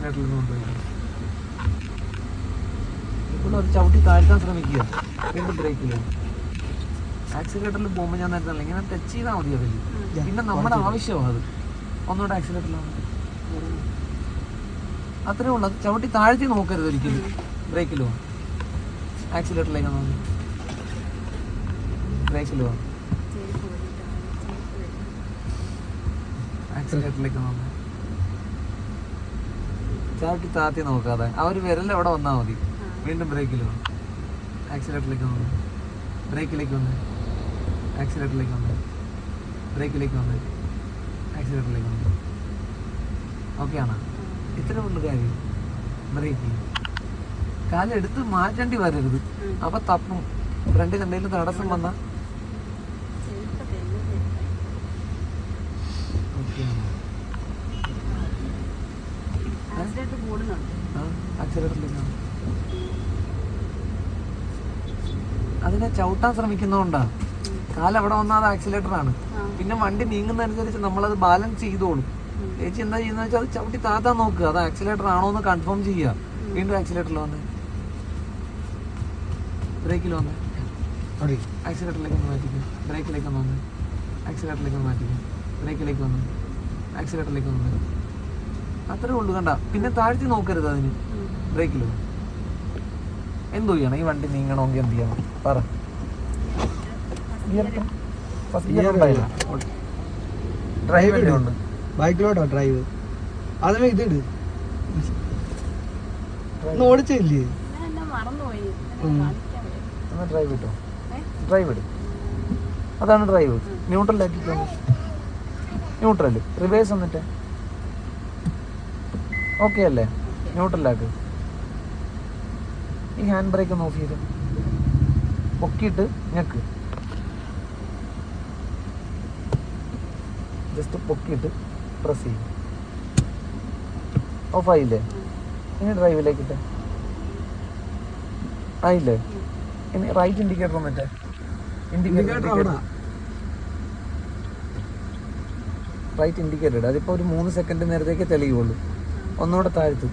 ആക്സിലേറ്ററിൽ കൊണ്ടുപോയി ഇപ്പോൾ ഒരു ചവിട്ടി താഴ്ത്താൻ ശ്രമിക്കുക, വീണ്ടും ബ്രേക്കിൽ. ആക്സിലേറ്ററിൽ പോകുമ്പോൾ ഞാൻ നേരത്തെ ഇങ്ങനെ ടച്ച് ചെയ്താൽ മതി അതിൽ. പിന്നെ നമ്മുടെ ആവശ്യമാണ് അത്. ഒന്നുകൂടെ ആക്സിലേറ്ററിലാണ്, അത്രേ ഉള്ളൂ. അത് ചവിട്ടി താഴ്ത്തി നോക്കരുത് ഒരിക്കലും. ബ്രേക്കിൽ പോകാം, ആക്സിലേറ്ററിലേക്ക് നോക്കി, ബ്രേക്കിൽ പോകാം, ആക്സിലേറ്ററിലേക്ക് നോക്കാം. ചവിട്ടി താഴ്ത്തി നോക്കാതെ ആ ഒരു വിരൽ അവിടെ വന്നാൽ മതി. വീണ്ടും ബ്രേക്കിൽ പോകാം, ആക്സിലേറ്ററിലേക്ക് നോക്കാം, ബ്രേക്കിലേക്ക് വന്ന്, ആക്സിലേറ്ററിലേക്ക് വന്ന്, ബ്രേക്കിലേക്ക് വന്ന്, ആക്സിലേറ്ററിലേക്ക് വന്ന്. ഓക്കെ ആണോ? ഇത്രേ ഉള്ളു കാര്യം. ബ്രേക്ക് കാലെടുത്ത് മാറ്റേണ്ടി വരരുത്, അപ്പൊ തപ്പും. ഫ്രണ്ടിൽ എന്തെങ്കിലും തടസ്സം വന്നാ ആക്സിലേറ്ററിലേക്കാണ്. അതിനെ ചവിട്ടാൻ ശ്രമിക്കുന്നതുകൊണ്ടാ കാലവിടെ വന്നാൽ അത് ആക്സിലേറ്ററാണ്. പിന്നെ വണ്ടി നീങ്ങുന്നതനുസരിച്ച് നമ്മളത് ബാലൻസ് ചെയ്തോളും. ചേച്ചി എന്താ ചെയ്യുന്നത് വെച്ചാൽ അത് ചവിട്ടി താത്താൻ നോക്കുക, അത് ആക്സിലേറ്റർ ആണോ എന്ന് കൺഫേം ചെയ്യുക. വീണ്ടും ആക്സിലേറ്ററിൽ വന്ന്, ബ്രേക്കിൽ വന്ന്, ആക്സിലേറ്ററിലേക്ക് ഒന്ന് മാറ്റിക്കുക, ബ്രേക്കിലേക്ക് ഒന്ന് വന്ന്, ആക്സിലേറ്ററിലേക്ക് ഒന്ന് മാറ്റിക്കുക, ബ്രേക്കിലേക്ക് വന്ന്, ആക്സിലേറ്ററിലേക്ക് വന്ന്. അത്രേ ഉള്ളൂ. കണ്ട, പിന്നെ താഴ്ത്തി നോക്കരുത് അതിന്. ബ്രേക്കിൽ എന്തോ ചെയ്യണം? ഈ വണ്ടി നീങ്ങണമെങ്കിൽ എന്ത് ചെയ്യണം പറ. ഡ്രൈവ് ഉണ്ട്, ബൈക്കിലോട്ടോ ഡ്രൈവ്. അതിന് ഇതിട് ഓടിച്ചില്ലേ? ഡ്രൈവ് ഇട്ടോ, ഡ്രൈവ് ഇട്. അതാണ് ഡ്രൈവ്. ന്യൂട്രലാക്കി, ന്യൂട്രൽ റിവേഴ്സ് എന്നിട്ട് ഓക്കെ അല്ലേ? ന്യൂട്രലാക്ക്. ഈ ഹാൻഡ് ബ്രേക്ക് ഒന്ന് ഓഫ് ചെയ്ത് പൊക്കിയിട്ട് ഞെക്ക്. ജസ്റ്റ് പൊക്കിയിട്ട് പ്രസ് ചെയ്യും. ഓഫായില്ലേ? ഇനി ഡ്രൈവിലേക്കിട്ടെ. ആയില്ലേ? ഇനി റൈറ്റ് ഇൻഡിക്കേറ്റർ ഒന്നിട്ടെ. ഇൻഡിക്കേറ്റർ റൈറ്റ് ഇൻഡിക്കേറ്റർ ഇടുക. അതിപ്പോൾ ഒരു 3 സെക്കൻഡ് നേരത്തേക്ക് തെളിയുള്ളൂ. ഒന്നുകൂടെ താഴ്ത്തു.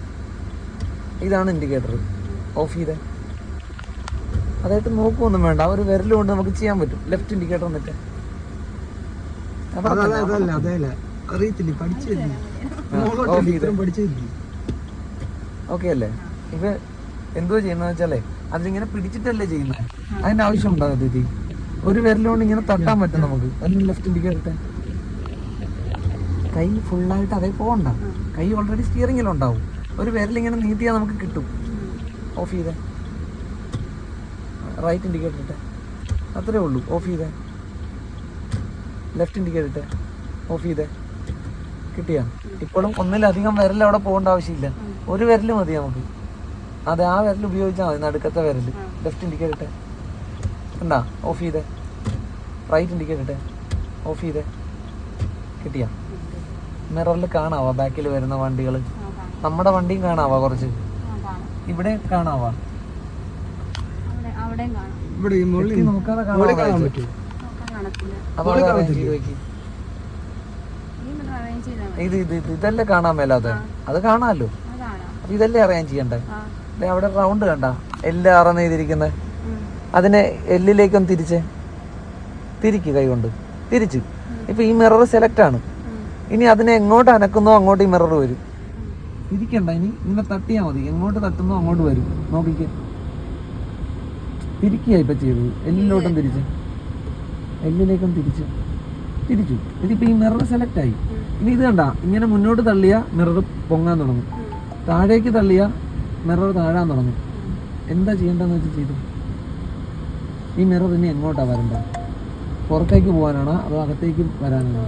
ഇതാണ് ഇൻഡിക്കേറ്റർ. ഓഫ് ചെയ്തേ. അതായിട്ട് നോക്കുമൊന്നും വേണ്ട, ആ ഒരു വിരൽ കൊണ്ട് നമുക്ക് ചെയ്യാൻ പറ്റും. ലെഫ്റ്റ് ഇൻഡിക്കേറ്റർ വന്നിട്ട് ഓക്കെ അല്ലേ? ഇവ എന്തോ ചെയ്യുന്ന വെച്ചാലേ അതിലിങ്ങനെ പിടിച്ചിട്ടല്ലേ ചെയ്യുന്നത്. അതിന്റെ ആവശ്യം ഉണ്ടാകും. ദീദി ഒരു വിരലുകൊണ്ട് ഇങ്ങനെ തട്ടാൻ പറ്റും നമുക്ക്. അല്ലെങ്കിൽ ലെഫ്റ്റ് ഇൻഡിക്കേറ്റർ. കൈ ഫുള്ളായിട്ട് അതേ പോകണ്ട. കൈ ഓൾറെഡി സ്റ്റിയറിങ്ങിലുണ്ടാവും. ഒരു വിരലിങ്ങനെ നീട്ടിയാൽ നമുക്ക് കിട്ടും. ഓഫ് ചെയ്തേ. റൈറ്റ് ഇൻഡിക്കേറ്റർ ഇട്ടെ. അത്രേ ഉള്ളൂ. ഓഫ് ചെയ്തേ. Left indicator ഇട്ടെ. ഓഫ് ചെയ്തേ. കിട്ടിയാ? ഇപ്പോഴും ഒന്നിലധികം വിരൽ അവിടെ പോകേണ്ട ആവശ്യമില്ല. ഒരു വിരൽ മതി നമുക്ക്. അതെ, ആ വിരൽ ഉപയോഗിച്ചാൽ മതി. നടുക്കത്തെ വിരൽ. ലെഫ്റ്റ് ഇൻഡിക്കേറ്റർ ഇട്ടെ. കണ്ടാ? ഓഫ് ചെയ്തേ. Right indicator ഇട്ടെ. ഓഫ് ചെയ്തേ. കിട്ടിയാ? മിററിൽ കാണാവാ ബാക്കിൽ വരുന്ന വണ്ടികൾ. നമ്മുടെ വണ്ടിയും കാണാവാ. കുറച്ച് ഇവിടെ കാണാവാ. നോക്കാതെ കാണാൻ പറ്റും. ഇതല്ലേ കാണാൻ മേലാതെ? അത് കാണാമല്ലോ. അപ്പൊ ഇതല്ലേ അറിയാൻ ചെയ്യണ്ടേ? അവിടെ റൗണ്ട് കണ്ട എല്ലാം അറന്ന് ചെയ്തിരിക്കുന്നത്. അതിനെ എല്ലിലേക്കൊന്ന് തിരിക്ക് കൈ കൊണ്ട് തിരിച്ച്. ഇപ്പൊ ഈ മിറർ സെലക്ട് ആണ്. ഇനി അതിനെ എങ്ങോട്ട് അനക്കുന്നോ അങ്ങോട്ട് ഈ മിറർ വരും. തിരിക്കണ്ട, ഇനി ഇങ്ങനെ തട്ടിയാ മതി. എങ്ങോട്ട് തട്ടുന്നോ അങ്ങോട്ട് വരും. നോക്കിക്കേ, തിരിക്കുക ഇപ്പൊ ചെയ്തത്. എല്ലിലോട്ടും തിരിച്ച്, എല്ലിലേക്കും തിരിച്ചു. ഇതിപ്പോ ഈ മിറർ സെലക്ട് ആയി. ഇനി ഇത് കണ്ട, ഇങ്ങനെ മുന്നോട്ട് തള്ളിയ മിറർ പൊങ്ങാൻ തുടങ്ങും. താഴേക്ക് തള്ളിയ മിറർ താഴാൻ തുടങ്ങും. എന്താ ചെയ്യേണ്ടതെന്ന് വെച്ചാൽ ചെയ്തു. ഈ മിറർ ഇനി എങ്ങോട്ടാ വരേണ്ടത്? പുറത്തേക്ക് പോകാനാണോ അതോ അകത്തേക്ക് വരാനാണോ?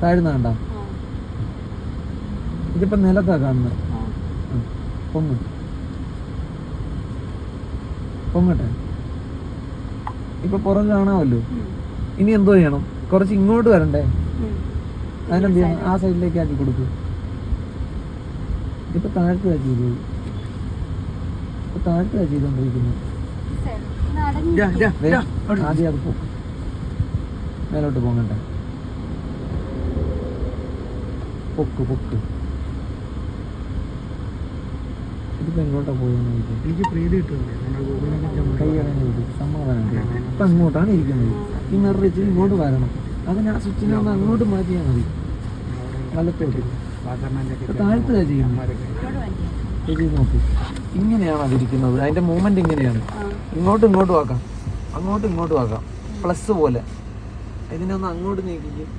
താഴ്ന്ന കണ്ട, ഇതിപ്പോ നിലത്താ കാണുന്നത്. പൊങ്ങട്ടെ. ഇപ്പൊ പുറത്ത് കാണാമല്ലോ. ഇനി എന്തോ ചെയ്യണം? കുറച്ച് ഇങ്ങോട്ട് വരണ്ടേ? അതിനെന്ത് ചെയ്യണം? ആ സൈഡിലേക്ക് ആക്കി കൊടുക്കും. ഇതിപ്പോ താഴത്ത് ചെയ്തോണ്ടിരിക്കുന്നു. ആദ്യം അത് മേലോട്ട് പോകണ്ടേ? പൊക്ക് പൊക്ക്. ഇതിപ്പോ എങ്ങോട്ടാ പോയെന്ന് ചോദിക്കാം. എനിക്ക് പ്രീതി കിട്ടുന്നുണ്ട്. കൈ ഇറങ്ങി സമാധാനം. ഇപ്പൊ അങ്ങോട്ടാണ് ഇരിക്കുന്നത്. ഈ മിറർ വെച്ച് ഇങ്ങോട്ട് വരണം. അതിന് ആ സ്വിച്ചിനെ ഒന്ന് അങ്ങോട്ട് മാറ്റിയാൽ മതി. വലത്തോട്ട് താഴ്ത്തുക ചെയ്യുന്നത്. ഇത് നോക്ക്, ഇങ്ങനെയാണ് അതിരിക്കുന്നത്. അതിന്റെ മൂവ്മെന്റ് ഇങ്ങനെയാണ്. ഇങ്ങോട്ടും ഇങ്ങോട്ടും ആക്കാം, അങ്ങോട്ടും ഇങ്ങോട്ടും ആക്കാം. പ്ലസ് പോലെ ഇതിനെ ഒന്ന് അങ്ങോട്ട് നീക്കിക്കും.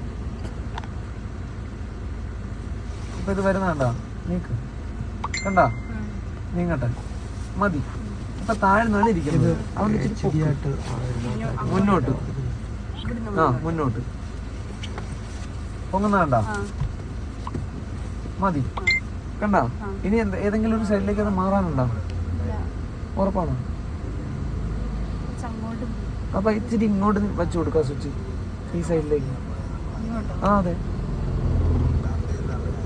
ഇപ്പൊ ഇത് വരുന്നുണ്ടോ? നീക്ക്, കണ്ടാ? നീങ്ങട്ടെ, മതി. ഇപ്പൊ താഴ്ന്നാണ് ഇരിക്കുന്നത്. അതുകൊണ്ട് ഇച്ചിരി മുന്നോട്ട്, മുന്നോട്ട് പൊങ്ങുന്ന കണ്ടാ? മതി, കണ്ടാ? ഇനി ഏതെങ്കിലും ഒരു സൈഡിലേക്ക് അത് മാറാനുണ്ടോ? ഉറപ്പാണോ? അപ്പൊ ഇച്ചിരി ഇങ്ങോട്ട് വെച്ചു കൊടുക്കുക സ്വിച്ച്, ഈ സൈഡിലേക്ക്. ആ അതെ,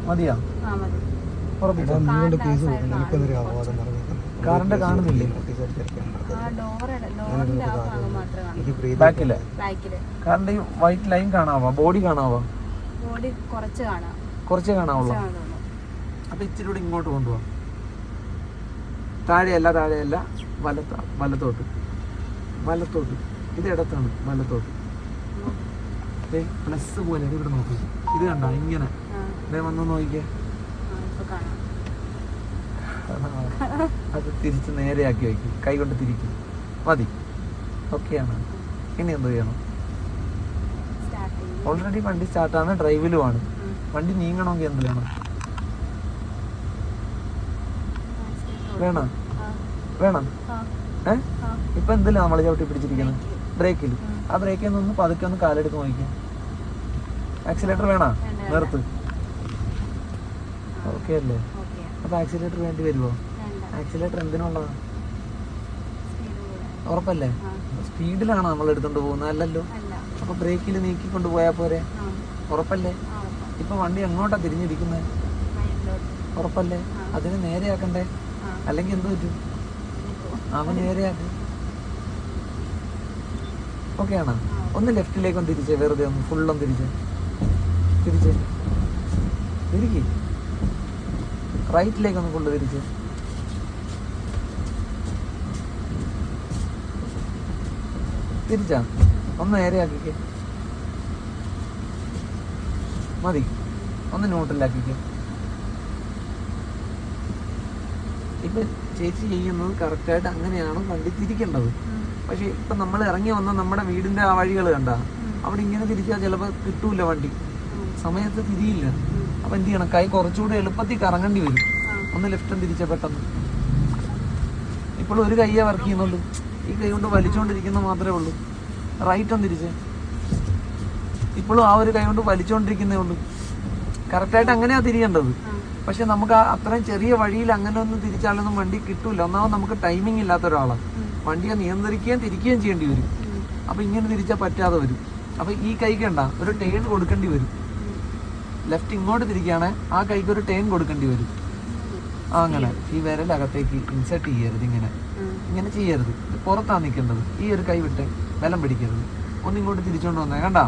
മതിയാ? ഉറപ്പിച്ചോ? കാറിന്റെ കാണുന്നില്ലേ ബാക്കില്? കാറിന്റെ വൈറ്റ് ലൈൻ കാണാവോ? ബോഡി കാണാവോ? കുറച്ചേ കാണാവുള്ളൂ. അപ്പൊ ഇച്ചിരി കൂടെ ഇങ്ങോട്ട് കൊണ്ടുപോവാം. താഴെയല്ല, താഴെയല്ല, വലത്തോട്ട്, വലത്തോട്ട്. ഇത് ഇടത്താണ്, വലത്തോട്ട്. പ്ലസ് പോലെ ഇവിടെ നോക്ക്. ഇത് കണ്ട ഇങ്ങനെ വന്ന് നോക്കിക്കേ. അത് തിരിച്ച് നേരെയാക്കി വയ്ക്കും, കൈ കൊണ്ട് തിരിക്കും. മതി, ഓക്കെയാണ്. ഇനി എന്ത് ചെയ്യണം? ഓൾറെഡി വണ്ടി സ്റ്റാർട്ടാണ്, ഡ്രൈവിലുമാണ്. വണ്ടി നീങ്ങണമെങ്കിൽ എന്ത് വേണം? വേണം, വേണം. ഇപ്പൊ എന്തില്ല നമ്മൾ ചവിട്ടി പിടിച്ചിരിക്കുന്നത്? ബ്രേക്കിൽ. ആ ബ്രേക്കിൽ നിന്ന് പതുക്കെ ഒന്ന് കാലെടുത്ത് നോക്കിക്കാം. ആക്സിലേറ്റർ വേണോ? നിർത്ത്. ഓക്കെ അല്ലേ? അപ്പൊ ആക്സിലേറ്റർ വേണ്ടി വരുമോ? ആക്സിലേറ്റർ എന്തിനുള്ളതാണ്? ഉറപ്പല്ലേ? സ്പീഡിലാണ് നമ്മൾ എടുത്തോണ്ട് പോകുന്നത്, അല്ലല്ലോ. അപ്പൊ ബ്രേക്കിൽ നീക്കിക്കൊണ്ട് പോയാൽ പോരെ? ഉറപ്പല്ലേ? ഇപ്പൊ വണ്ടി എങ്ങോട്ടാ തിരിഞ്ഞിരിക്കുന്നത്? ഉറപ്പല്ലേ? അതിന് നേരെയാക്കണ്ടേ? അല്ലെങ്കിൽ എന്ത് പറ്റും? അവൻ നേരെയാക്കും. ഓക്കെ ആണോ? ഒന്ന് ലെഫ്റ്റിലേക്കൊന്ന് തിരിച്ചേ, വെറുതെ ഒന്ന് ഫുള്ളൊന്ന് തിരിച്ചേ, തിരിച്ചേ, തിരിക്ക്. റൈറ്റിലേക്കൊന്ന് ഫുള്ള് തിരിച്ചേ. തിരിച്ചാ? ഒന്ന് നേരെയാക്കിക്കേ, മതി. ഒന്ന് ന്യൂട്രലാക്കിക്കേ. ഇപ്പൊ ചേച്ചി ചെയ്യുന്നത് കറക്റ്റായിട്ട് അങ്ങനെയാണ് വണ്ടി തിരിക്കേണ്ടത്. പക്ഷെ ഇപ്പൊ നമ്മൾ ഇറങ്ങി വന്ന നമ്മുടെ വീടിന്റെ ആ വഴികൾ കണ്ട, അവിടെ ഇങ്ങനെ തിരിച്ചാൽ ചിലപ്പോൾ കിട്ടൂല, വണ്ടി സമയത്ത് തിരിയില്ല. അപ്പൊ എന്ത് ചെയ്യണം? കൈ കുറച്ചുകൂടി എളുപ്പത്തിൽ കറങ്ങേണ്ടി വരും. ഒന്ന് ലെഫ്റ്റും തിരിച്ച പെട്ടെന്ന്. ഇപ്പോഴും ഒരു കൈയേ വർക്ക് ചെയ്യുന്നുള്ളൂ, ഈ കൈ കൊണ്ട് വലിച്ചുകൊണ്ടിരിക്കുന്ന മാത്രമേ ഉള്ളൂ. റൈറ്റ് ഒന്ന് തിരിച്ച്, ഇപ്പോഴും ആ ഒരു കൈ കൊണ്ട് വലിച്ചുകൊണ്ടിരിക്കുന്നേ ഉള്ളൂ. കറക്റ്റായിട്ട് അങ്ങനെയാ തിരിയേണ്ടത്. പക്ഷെ നമുക്ക് അത്രയും ചെറിയ വഴിയിൽ അങ്ങനെ ഒന്നും തിരിച്ചാലൊന്നും വണ്ടി കിട്ടൂല. ഒന്നാമത് നമുക്ക് ടൈമിംഗ് ഇല്ലാത്ത ഒരാളാണ്. വണ്ടിയെ നിയന്ത്രിക്കുകയും തിരിക്കുകയും ചെയ്യേണ്ടി വരും. അപ്പൊ ഇങ്ങനെ തിരിച്ചാൽ പറ്റാതെ വരും. അപ്പൊ ഈ കൈക്ക് ഉണ്ടാ ഒരു ടേൺ കൊടുക്കേണ്ടി വരും. ലെഫ്റ്റ് ഇങ്ങോട്ട് തിരിക്കുകയാണെ ആ കൈക്ക് ഒരു ടേൺ കൊടുക്കേണ്ടി വരും. അങ്ങനെ ഈ വിരലകത്തേക്ക് ഇൻസെർട്ട് ചെയ്യരുത്, ഇങ്ങനെ ഇങ്ങനെ ചെയ്യരുത്. പുറത്താണ് നിൽക്കേണ്ടത്. ഈ ഒരു കൈ വിട്ട് ബലം പിടിക്കരുത്. ഒന്നിങ്ങോട്ട് തിരിച്ചോണ്ട് വന്നേ, കണ്ടാ?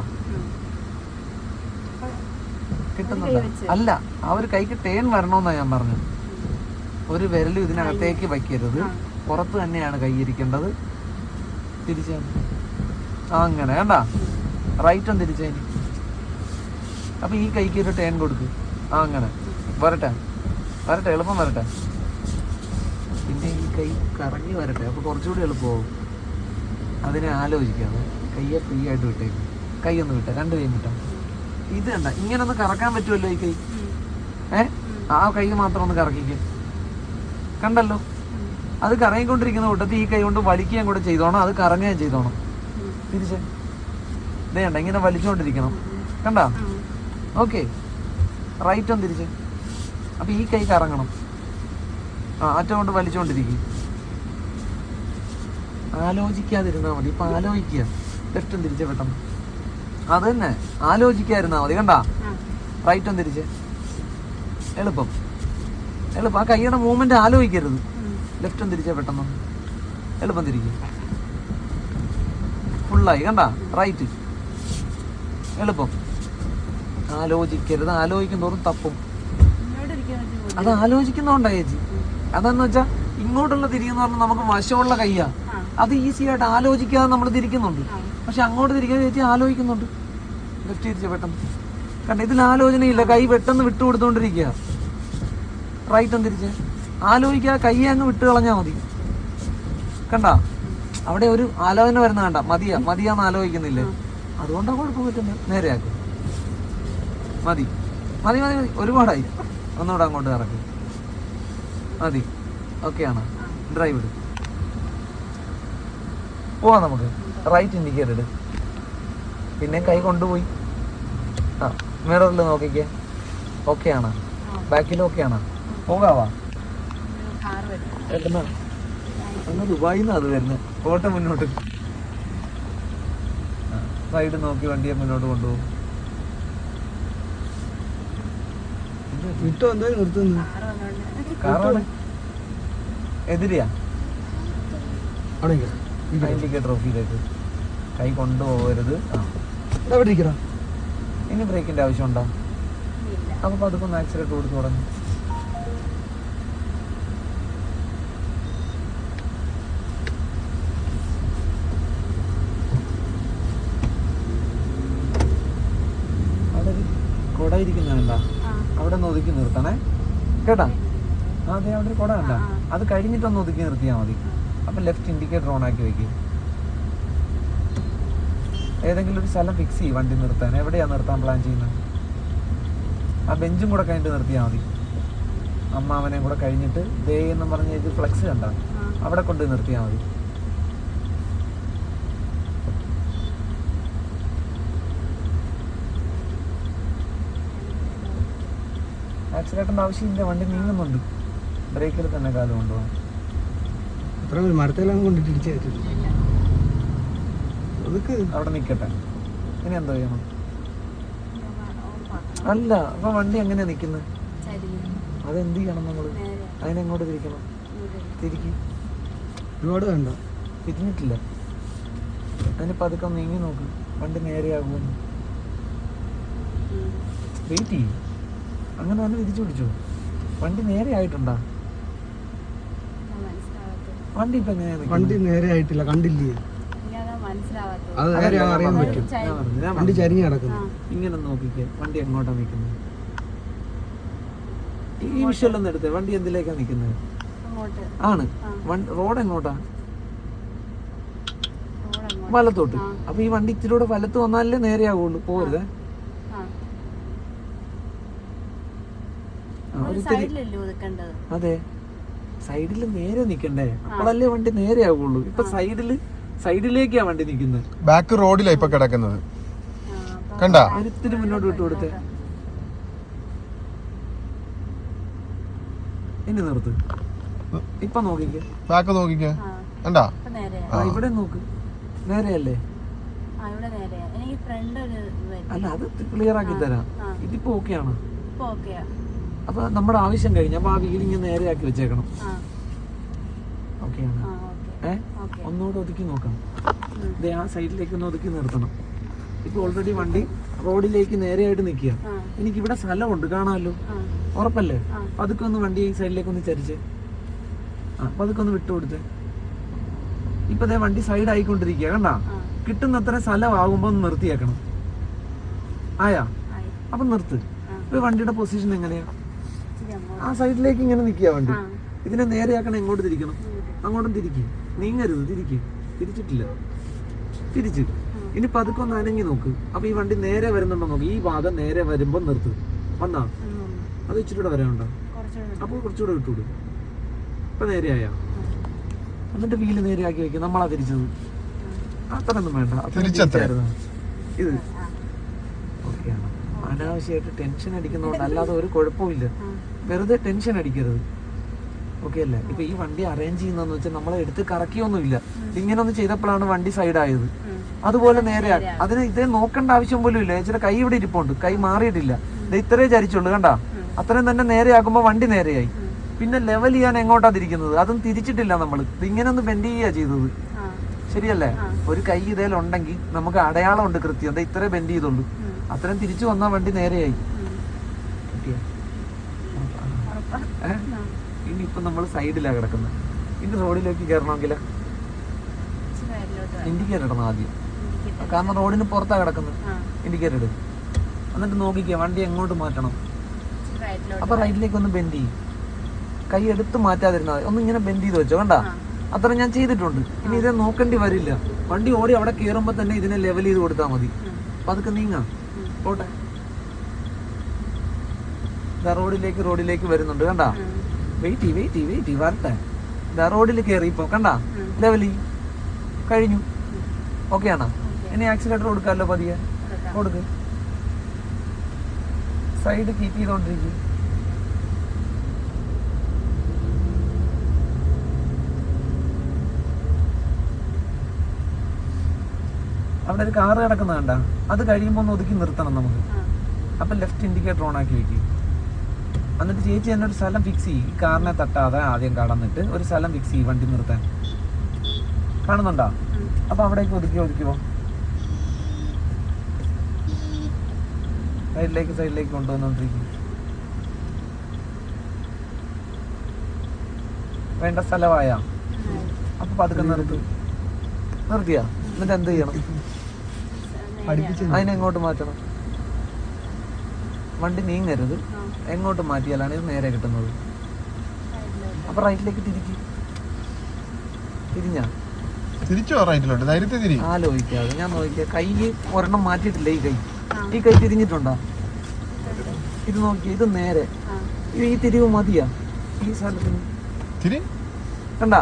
കിട്ടുന്നുണ്ടോ? അല്ല, ആ ഒരു കൈക്ക് ടേൺ വരണമെന്നാണ് ഞാൻ പറഞ്ഞത്. ഒരു വിരലും ഇതിനകത്തേക്ക് വയ്ക്കരുത്, പുറത്ത് തന്നെയാണ് കൈ ഇരിക്കേണ്ടത്. തിരിച്ചാ അങ്ങനെ, കണ്ടാ? റൈറ്റ് ഒന്ന് തിരിച്ചേനി. അപ്പൊ ഈ കൈക്ക് ഒരു ടേൺ കൊടുക്ക്. അങ്ങനെ വരട്ടെ, വരട്ടെ, എളുപ്പം വരട്ടെ. പിന്നെ ഈ കൈ കറങ്ങി വരട്ടെ, അപ്പൊ കുറച്ചുകൂടി എളുപ്പമാവും. അതിനെ ആലോചിക്കാതെ കയ്യെ ഫ്രീ ആയിട്ട് വിട്ടേക്കും. കൈ ഒന്ന് വിട്ടേ, രണ്ട് കൈ വിട്ടാ. ഇത് കണ്ട ഇങ്ങനെ ഒന്ന് കറക്കാൻ പറ്റുമല്ലോ ഈ കൈ. ആ കൈ മാത്രം ഒന്ന് കറക്കിക്കും. കണ്ടല്ലോ? അത് കറങ്ങിക്കൊണ്ടിരിക്കുന്ന കൂട്ടത്തിൽ ഈ കൈ കൊണ്ട് വലിക്കുകയും കൂടെ ചെയ്തോണം, അത് കറങ്ങുകയും ചെയ്തോണം. തിരിച്ച് ഇതേണ്ട ഇങ്ങനെ വലിച്ചുകൊണ്ടിരിക്കണം, കണ്ടാ? ഓക്കെ, റൈറ്റ് ഒന്ന് തിരിച്ച്. അപ്പൊ ഈ കൈ കറങ്ങണം. അറ്റം കൊണ്ട് വലിച്ചുകൊണ്ടിരിക്കും. ആലോചിക്കാതിരുന്നാ മതി. ഇപ്പൊ ആലോചിക്കുക. ലെഫ്റ്റും തിരിച്ച് പെട്ടെന്ന്. അത് തന്നെ, ആലോചിക്കാതിരുന്നാ മതി. കണ്ടാ? റൈറ്റ് ഒന്ന് തിരിച്ച്. എളുപ്പം, എളുപ്പം. ആ കൈയുടെ മൂവ്മെന്റ് ആലോചിക്കരുത്. ലെഫ്റ്റും തിരിച്ച പെട്ടെന്ന്. എളുപ്പം തിരിക്കും. ഫുള്ളായി, കണ്ടാ? റൈറ്റ്, എളുപ്പം. ആലോചിക്കരുത്. ആലോചിക്കും തോറും തപ്പും. അത് ആലോചിക്കുന്നോണ്ടാ ചേച്ചി. അതെന്ന് വെച്ചാൽ ഇങ്ങോട്ടുള്ള തിരിയെന്ന് പറഞ്ഞാൽ നമുക്ക് വശമുള്ള കയ്യാ. അത് ഈസി ആയിട്ട് ആലോചിക്കാതെ നമ്മൾ തിരിക്കുന്നുണ്ട്. പക്ഷെ അങ്ങോട്ട് തിരിക്കാൻ ചേച്ചി ആലോചിക്കുന്നുണ്ട്. ലെഫ്റ്റ് തിരിച്ച പെട്ടെന്ന് കണ്ട, ഇതിൽ ആലോചനയില്ല. കൈ പെട്ടെന്ന് വിട്ടു കൊടുത്തോണ്ടിരിക്കുക. റൈറ്റും തിരിച്ച് ആലോചിക്കാതെ കൈ അങ്ങ് വിട്ട് കളഞ്ഞാൽ മതി. കണ്ട, അവിടെ ഒരു ആലോചന വരുന്ന കണ്ട, മതിയാന്ന് ആലോചിക്കുന്നില്ലേ? അതുകൊണ്ടാണ് കുഴപ്പം പറ്റുന്നത്. നേരെയാക്കും. മതി മതി മതി മതി, ഒരുപാടായി. ഒന്നുകൂടെ അങ്ങോട്ട് ഇറക്കും. മതി, ഓക്കെയാണ്. ഡ്രൈവ് ഇട്. പോവാം നമുക്ക്. റൈറ്റ് ഇൻഡിക്കേറ്റർ ഇട്. പിന്നെ കൈ കൊണ്ടുപോയി ആ മിററിൽ നോക്കിക്കേ. ഓക്കെയാണ്. ബാക്കിൽ ഓക്കെയാണ്. പോകാവാ. എവിടുന്നാ? അങ്ങ് ദുബായിൽ നിന്നാണ് അത് വരുന്നത്. പോട്ടെ മുന്നോട്ട്. സൈഡ് നോക്കി വണ്ടിയെ മുന്നോട്ട് കൊണ്ടുപോകും. വിട്ടോ എന്തായാലും നിർത്തുന്നു. കാറാണ് എതിരെയാ. അവിടെ ഇൻഡിക്കേറ്റർ ഓഫ് ചെയ്തേക്ക്. കൈ കൊണ്ടുപോകരുത്. എവിടെ ഇരിക്കടാ? ഇനി ബ്രേക്കിന്റെ ആവശ്യമുണ്ടോ? അപ്പൊ പതുക്കെ ഒന്ന് ആക്സിലേറ്റ് കൊടുത്തു തുടങ്ങി. അവിടെ ഒരു കുട ഇരിക്കുന്നുണ്ടാ? അവിടെ ഒന്ന് ഒതുക്കി നിർത്തണേ കേട്ടാ. അതെ, അവിടെ ഒരു കുട കണ്ട. അത് കഴിഞ്ഞിട്ടൊന്ന് ഒതുക്കി നിർത്തിയാൽ മതി. അപ്പൊ ലെഫ്റ്റ് ഇൻഡിക്കേറ്റർ ഓൺ ആക്കി വെക്കും. ഏതെങ്കിലും ഒരു സ്ഥലം ഫിക്സ് ചെയ്യും വണ്ടി നിർത്താൻ. എവിടെയാ നിർത്താൻ പ്ലാൻ ചെയ്യുന്നത്? ആ ബെഞ്ചും കൂടെ കഴിഞ്ഞിട്ട് നിർത്തിയാൽ മതി. അമ്മാവനെയും കൂടെ കഴിഞ്ഞിട്ട് ദേ എന്ന് പറഞ്ഞ ഇത് ഫ്ലെക്സ് കണ്ട, അവിടെ കൊണ്ട് നിർത്തിയാൽ മതി. ആക്സിലേറ്ററിന്റെ ആവശ്യമില്ല. വണ്ടി നീങ്ങുന്നുണ്ട്. ബ്രേക്കിൽ തന്നെ കാലം കൊണ്ടുപോകാം. അത്ര മരത്തിലാണ് കൊണ്ടിട്ട് ഇടിച്ചു. അവിടെ നിൽക്കട്ടെ. ഇനി എന്തോ ചെയ്യണം? അല്ല, അപ്പൊ വണ്ടി എങ്ങനെയാ നിക്കുന്നത്? അതെന്ത് ചെയ്യണം നമ്മള്? അതിനെങ്ങോട്ട് തിരിക്കണം? തിരിക്കും. ഒരുപാട് വേണ്ട, തിരിഞ്ഞിട്ടില്ല. അതിന് പതുക്കെ നീങ്ങി നോക്ക്. വണ്ടി നേരെയാകുമെന്ന് വെയിറ്റ് ചെയ്യും. അങ്ങനെ തന്നെ തിരിച്ചു പിടിച്ചു. വണ്ടി നേരെ ആയിട്ടുണ്ടാ? വണ്ടി ഇപ്പൊ എങ്ങനെയാ? വണ്ടി നേരെ ആയിട്ടില്ല, കണ്ടില്ലേ? അത് നേരെ അറിയാൻ പറ്റും. വണ്ടി ചരിഞ്ഞ് കിടക്കുന്നു. ഇങ്ങനെ നോക്കിക്കേ, വണ്ടി എങ്ങോട്ടാ നിൽക്കുന്നത്? ഈ വിഷ്വലൊന്നും എടുത്തേ. വണ്ടി എന്തിലേക്കാ നിൽക്കുന്നത്? ആണ്. റോഡ് എങ്ങോട്ടാ? വലത്തോട്ട്. അപ്പൊ ഈ വണ്ടി ഇച്ചിരി വലത്ത് വന്നാലേ നേരെയാവുള്ളൂ. പോരുതേ. അതെ, സൈഡില് നേരെ നിക്കണ്ടേ? അപ്പോഴല്ലേ വണ്ടി നേരെയാവുള്ളൂ. ഇപ്പൊ സൈഡിലേക്കാ വണ്ടി നിക്കുന്നത്. ബാക്ക് റോഡിലാ ഇപ്പൊ കിടക്കുന്നത്. കണ്ടാ? ഒരിത്തിരി മുന്നോട്ട് വിട്ടു കൊടുത്തേ. ഇനി നിർത്ത്. ഇപ്പൊ നോക്കിക്കേ. ബാക്ക് നോക്കിക്കേ. കണ്ടാ? ഇവിടെ നോക്ക്. നേരെയല്ലേ? അല്ല, അത് ക്ലിയർ ആക്കി തരാം. ഇതിപ്പോ ഓക്കെയാണ്. അപ്പൊ നമ്മുടെ ആവശ്യം കഴിഞ്ഞ അപ്പൊ ആ വീലിങ് നേരെയാക്കി വെച്ചേക്കണം. ഓക്കെയാണ്. ഒന്നുകൂടെ ഒതുക്കി നോക്കാം. ആ സൈഡിലേക്ക് ഒന്ന് ഒതുക്കി നിർത്തണം. ഇപ്പൊ ഓൾറെഡി വണ്ടി റോഡിലേക്ക് നേരെയായിട്ട് നിൽക്കുക. എനിക്ക് ഇവിടെ സ്ഥലമുണ്ട്, കാണാമല്ലോ. ഉറപ്പല്ലേ? പതുക്കെ ഒന്ന് വണ്ടി ഈ സൈഡിലേക്ക് ഒന്ന് ചരിച്ച് പതുക്കെ ഒന്ന് വിട്ടുകൊടുത്തേ. ഇപ്പൊ വണ്ടി സൈഡ് ആയിക്കൊണ്ടിരിക്കുക. കണ്ടാ? കിട്ടുന്നത്ര സ്ഥലമാകുമ്പോ ഒന്ന് നിർത്തിയേക്കണം. ആയാ? അപ്പൊ നിർത്ത്. ഇപ്പൊ വണ്ടിയുടെ പൊസിഷൻ എങ്ങനെയാ? ആ സൈഡിലേക്ക് ഇങ്ങനെ നിൽക്കുക വണ്ടി. ഇതിനെ നേരെയാക്കണം. എങ്ങോട്ട് തിരിക്കണം? അങ്ങോട്ടും തിരിക്കും. നീങ്ങരുത്. തിരിച്ചിട്ടില്ല. തിരിച്ച് ഇനി പതുക്കെ ഒന്ന് അനങ്ങി നോക്ക്. അപ്പൊ ഈ വണ്ടി നേരെ വരുന്നുണ്ടോ നോക്ക്. ഈ ഭാഗം നേരെ വരുമ്പോ നിർത്ത്. വന്നാ അത് ഇച്ചിരി കൂടെ വരാനുണ്ടോ? അപ്പൊ കുറച്ചുകൂടെ വിട്ടുവിടും. ഇപ്പൊ നേരെയായ എന്നിട്ട് വീല് നേരെയാക്കി വെക്കും. നമ്മളാ തിരിച്ചത്. അത്രയൊന്നും വേണ്ട. ഇത് ഓക്കെയാണ്. അനാവശ്യമായിട്ട് ടെൻഷൻ അടിക്കുന്നതുകൊണ്ട് അല്ലാതെ ഒരു കുഴപ്പമില്ല. വെറുതെ ടെൻഷൻ അടിക്കരുത്. ഓക്കെ അല്ലേ? ഇപ്പൊ ഈ വണ്ടി അറേഞ്ച് ചെയ്യുന്നതെന്ന് വെച്ചാൽ നമ്മളെ എടുത്ത് കറക്കിയൊന്നുമില്ല. ഇങ്ങനെ ഒന്ന് ചെയ്തപ്പോഴാണ് വണ്ടി സൈഡായത്. അതുപോലെ നേരെയാ. അതിന് ഇതേ നോക്കേണ്ട ആവശ്യം പോലും ഇല്ല. ചേച്ചിയുടെ കൈ ഇവിടെ ഇരിപ്പുണ്ട്. കൈ മാറിയിട്ടില്ല. ഇത് ഇത്രേ ചരിച്ചുള്ളൂ. കണ്ടാ? അത്രയും തന്നെ നേരെയാക്കുമ്പോ വണ്ടി നേരെയായി. പിന്നെ ലെവൽ ചെയ്യാൻ എങ്ങോട്ടാ തിരിക്കുന്നത്? അതും തിരിച്ചിട്ടില്ല. നമ്മൾ ഇങ്ങനെ ഒന്ന് ബെൻഡ് ചെയ്യുക ചെയ്തത്. ശരിയല്ലേ? ഒരു കൈ ഇതേലുണ്ടെങ്കിൽ നമുക്ക് അടയാളം ഉണ്ട് കൃത്യം. എന്താ ഇത്രേ ബെൻഡ് ചെയ്തുള്ളൂ. അത്രയും തിരിച്ചു വന്നാൽ വണ്ടി നേരെയായി. കിട്ടിയ ഇനിയിപ്പം നമ്മൾ സൈഡിലാണ് കിടക്കുന്നത്. ഇനി റോഡിലേക്ക് കയറണമെങ്കിൽ ഇൻഡിക്കേറ്റർ ഇടണം ആദ്യം, കാരണം റോഡിന് പുറത്താണ് കിടക്കുന്നത്. ഇൻഡിക്കേറ്റർ ഇടും, എന്നിട്ട് നോക്കിക്കുക വണ്ടി എങ്ങോട്ട് മാറ്റണം. അപ്പൊ റൈറ്റിലേക്ക് ഒന്ന് ബെൻഡ് ചെയ്യും, കൈ എടുത്ത് മാറ്റാതിരുന്നാൽ ഒന്ന് ഇങ്ങനെ ബെൻഡ് ചെയ്ത് വെച്ചോ. കണ്ട, അത്ര ഞാൻ ചെയ്തിട്ടുണ്ട്. ഇനി ഇത് നോക്കേണ്ടി വരില്ല. വണ്ടി ഓടി അവിടെ കയറുമ്പോൾ തന്നെ ഇതിനെ ലെവൽ ചെയ്ത് കൊടുത്താൽ മതി. അപ്പൊ അതൊക്കെ നീങ്ങാം പോട്ടെ. റോഡിലേക്ക് വരുന്നുണ്ട്. കണ്ട, വെയിറ്റ് വരട്ടെ. റോഡിൽ കയറി ഇപ്പൊ കണ്ട ലെവലി കഴിഞ്ഞു. ഓക്കെ ആണോ? ഇനി ആക്സിലേറ്റർ കൊടുക്കാമല്ലോ, പതിയെ കൊടുക്ക്. സൈഡ് കീപ്പ് ചെയ്തോണ്ടിരിക്കും. അവിടെ ഒരു കാറ് കിടക്കുന്ന കണ്ട, അത് കഴിയുമ്പോൾ ഒന്ന് ഒതുക്കി നിർത്തണം നമുക്ക്. അപ്പൊ ലെഫ്റ്റ് ഇൻഡിക്കേറ്റർ ഓൺ ആക്കി വെക്കും. എന്നിട്ട് ചേച്ചി തന്നെ ഒരു സ്ഥലം ഫിക്സ് ചെയ്യും. ഈ കാറിനെ തട്ടാതെ ആദ്യം കടന്നിട്ട് ഒരു സ്ഥലം ഫിക്സ് ചെയ്യും വണ്ടി നിർത്താൻ. കാണുന്നുണ്ടോ? അപ്പൊ അവിടേക്ക് ഒതുക്കുവോ. സൈഡിലേക്ക് കൊണ്ടുവന്നോണ്ടിരിക്കും. വേണ്ട സ്ഥലമായ അപ്പൊ പതുക്കെ നിർത്തിയാ. എന്നിട്ട് എന്ത് ചെയ്യണം? അതിനെങ്ങോട്ട് മാറ്റണം. വണ്ടി നീങ്ങരുത്, എങ്ങോട്ട് മാറ്റിയാലാണ് ഇത് നേരെ കിട്ടുന്നത്. അപ്പൊ റൈറ്റിലേക്ക് തിരിച്ചോ റൈറ്റിലോട്ട് ധൈര്യത്തിൽ തിരി. ആലോചിക്കാതെ ഞാൻ നോക്കിയാ കൈ ഒരെണ്ണം മാറ്റിയിട്ടില്ല. ഈ കൈ തിരിഞ്ഞിട്ടുണ്ടോ? ഇത് നോക്കിയ ഇത് നേരെ. ഈ തിരിവ് മതിയാ ഈ സ്ഥലത്തിന്. കണ്ടാ?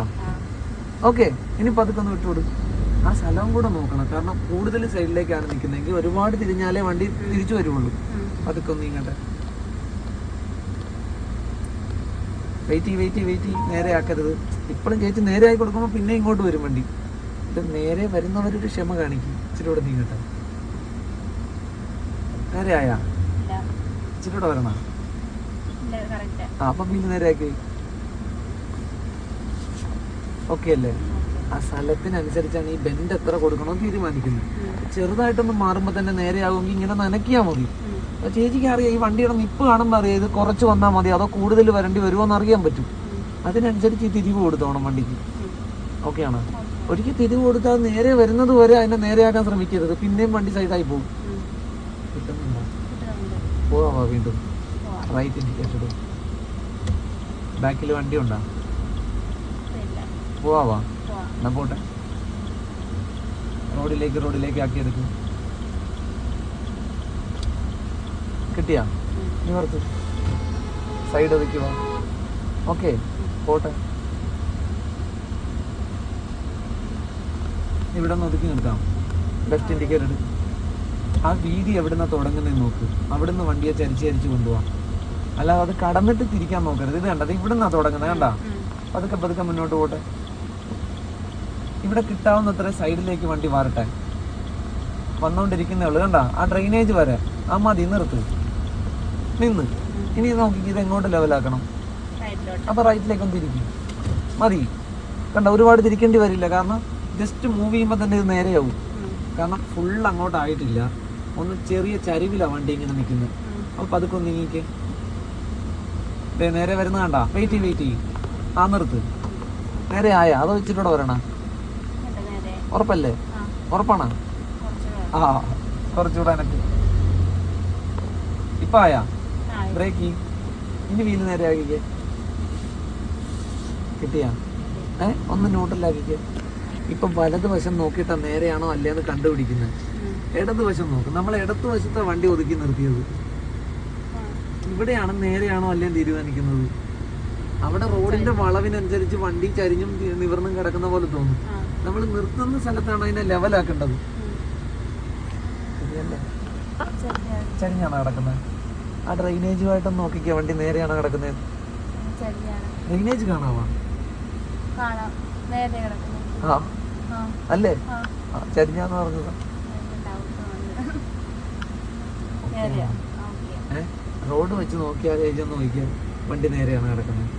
ഓക്കെ, ഇനി പതുക്കെ ഒന്ന് വിട്ടുകൊടുക്കും. ആ സ്ഥലം കൂടെ നോക്കണം, കാരണം കൂടുതൽ സൈഡിലേക്കാണ് നിൽക്കുന്നതെങ്കിൽ ഒരുപാട് തിരിഞ്ഞാലേ വണ്ടി തിരിച്ചു വരുള്ളൂ. പതുക്കെ ഒന്ന് ഇങ്ങോട്ടെ വെയിറ്റ് നേരെ ആക്കരുത്. ഇപ്പോഴും ചേച്ചി നേരെ ആയി കൊടുക്കുമ്പോൾ പിന്നെ ഇങ്ങോട്ട് വരും വണ്ടി. ഇത് നേരെ വരുന്നവരൊരു ക്ഷമ കാണിക്കും. ഇച്ചിരി കൂടെ നീങ്ങട്ടെ. നേരെ ആയാ ഇച്ചിരി കൂടെ വരണ. അപ്പം പിന്നെ നേരെ ആക്കി. ഓക്കെ അല്ലേ? ആ സ്ഥലത്തിനനുസരിച്ചാണ് ഈ ബെൻഡ് എത്ര കൊടുക്കണമെന്ന് തീരുമാനിക്കുന്നത്. ചെറുതായിട്ടൊന്ന് മാറുമ്പോൾ തന്നെ നേരെയാകുമെങ്കിൽ ഇങ്ങനെ നനയ്ക്കിയാൽ മതി. അപ്പോൾ ചേച്ചിക്ക് അറിയാം ഈ വണ്ടിയുടെ നിപ്പ് കാണുമ്പോൾ അറിയാം ഇത് കുറച്ച് വന്നാൽ മതി അതോ കൂടുതൽ വരേണ്ടി വരുമോ എന്ന് അറിയാൻ പറ്റും. അതിനനുസരിച്ച് ഈ തിരിവ് കൊടുത്തോണം വണ്ടിക്ക്. ഓക്കെ ആണോ? ഒരിക്കൽ തിരിവ് കൊടുത്താൽ നേരെ വരുന്നത് വരെ അതിനെ നേരെയാക്കാൻ ശ്രമിക്കരുത്. പിന്നെയും വണ്ടി സൈഡായി പോകും. കിട്ടുന്നുണ്ടോ? പോവാ വീണ്ടും റൈറ്റ് ഇൻഡിക്കേറ്റർ. ബാക്കിൽ വണ്ടി ഉണ്ടോ? പോവാ എന്നാ പോട്ടെ. റോഡിലേക്ക് ആക്കിയെടുക്കും. കിട്ടിയാ? നിവർത്ത് സൈഡ് ഒതുക്കുക. ഓക്കെ പോട്ടെ. ഇവിടെ നിന്ന് ഒതുക്കി നിർത്താം. ലെഫ്റ്റ് ഇൻഡിക്കേറ്റർ ഇട്. ആ വീതി എവിടുന്ന തുടങ്ങുന്നതെന്ന് നോക്ക്. അവിടുന്ന് വണ്ടിയെ ചരിച്ച് കൊണ്ടുപോവാം. അല്ലാതെ അത് കടന്നിട്ട് തിരിക്കാൻ നോക്കരുത്. ഇത് കണ്ടത് ഇവിടുന്നാ തുടങ്ങുന്നത്. കണ്ടാ? പതുക്കെ മുന്നോട്ട് പോട്ടെ. ഇവിടെ കിട്ടാവുന്നത്ര സൈഡിലേക്ക് വണ്ടി മാറട്ടെ. വന്നുകൊണ്ടിരിക്കുന്നേ ഉള്ളു. കണ്ട ആ ഡ്രെയിനേജ് വരെ ആ മതി. നിന്ന് ഇനി നോക്കി ഇത് എങ്ങോട്ട് ലെവലാക്കണം. അപ്പൊ റൈറ്റിലേക്കൊന്ന് തിരിക്കും. മതി. കണ്ട ഒരുപാട് തിരിക്കേണ്ടി വരില്ല, കാരണം ജസ്റ്റ് മൂവ് ചെയ്യുമ്പോൾ തന്നെ ഇത് നേരെയാവും. കാരണം ഫുൾ അങ്ങോട്ടായിട്ടില്ല, ഒന്ന് ചെറിയ ചരിവിലാണ് വണ്ടി ഇങ്ങനെ നിൽക്കുന്നത്. അപ്പൊ പതുക്കെ ഒന്ന് നീങ്ങിക്ക്. നേരെ വരുന്ന കണ്ട. വെയിറ്റ് ആ നിർത്ത്. നേരെ ആയാ അതോ വെച്ചിട്ടൂടെ വരണ? ഉറപ്പല്ലേ? ഉറപ്പാണോ? ആ കുറച്ചുകൂടെ എനക്ക്. ഇപ്പൊ ആയാ? ബ്രേക്ക്. ഇനി വീല് നേരെ ആക്കിക്കേ. കിട്ടിയാ? ഒന്ന് ന്യൂട്രലാക്കിക്കേ. ഇപ്പം വലതുവശം നോക്കിയിട്ടാ നേരെയാണോ അല്ലേന്ന് കണ്ടുപിടിക്കുന്നത്. ഇടതുവശം നോക്കും. നമ്മൾ ഇടതുവശത്തെ വണ്ടി ഒതുക്കി നിർത്തിയത്. ഇവിടെയാണ് നേരെയാണോ അല്ലേന്ന് തീരുമാനിക്കുന്നത്. അവിടെ റോഡിന്റെ വളവിനനുസരിച്ച് വണ്ടി ചരിഞ്ഞും നിവർന്നും കിടക്കുന്ന പോലെ തോന്നും. നമ്മൾ നിർത്തുന്ന സ്ഥലത്താണ് അതിനെ ലെവലാക്കേണ്ടത്. ശരിയല്ലേ? ചരിഞ്ഞാണോ കിടക്കുന്നത്? ആ ഡ്രെയിനേജുമായിട്ടൊന്ന് നോക്കിക്കുക. വണ്ടി നേരെയാണോ കിടക്കുന്നത്? ഡ്രെയിനേജ് കാണാവാ? ആ അല്ലേ? ചരിഞ്ഞാന്ന് പറഞ്ഞത്. റോഡ് വെച്ച് നോക്കിയാൽ ഏജൊന്ന് നോക്കിയാൽ വണ്ടി നേരെയാണ് കിടക്കുന്നത്.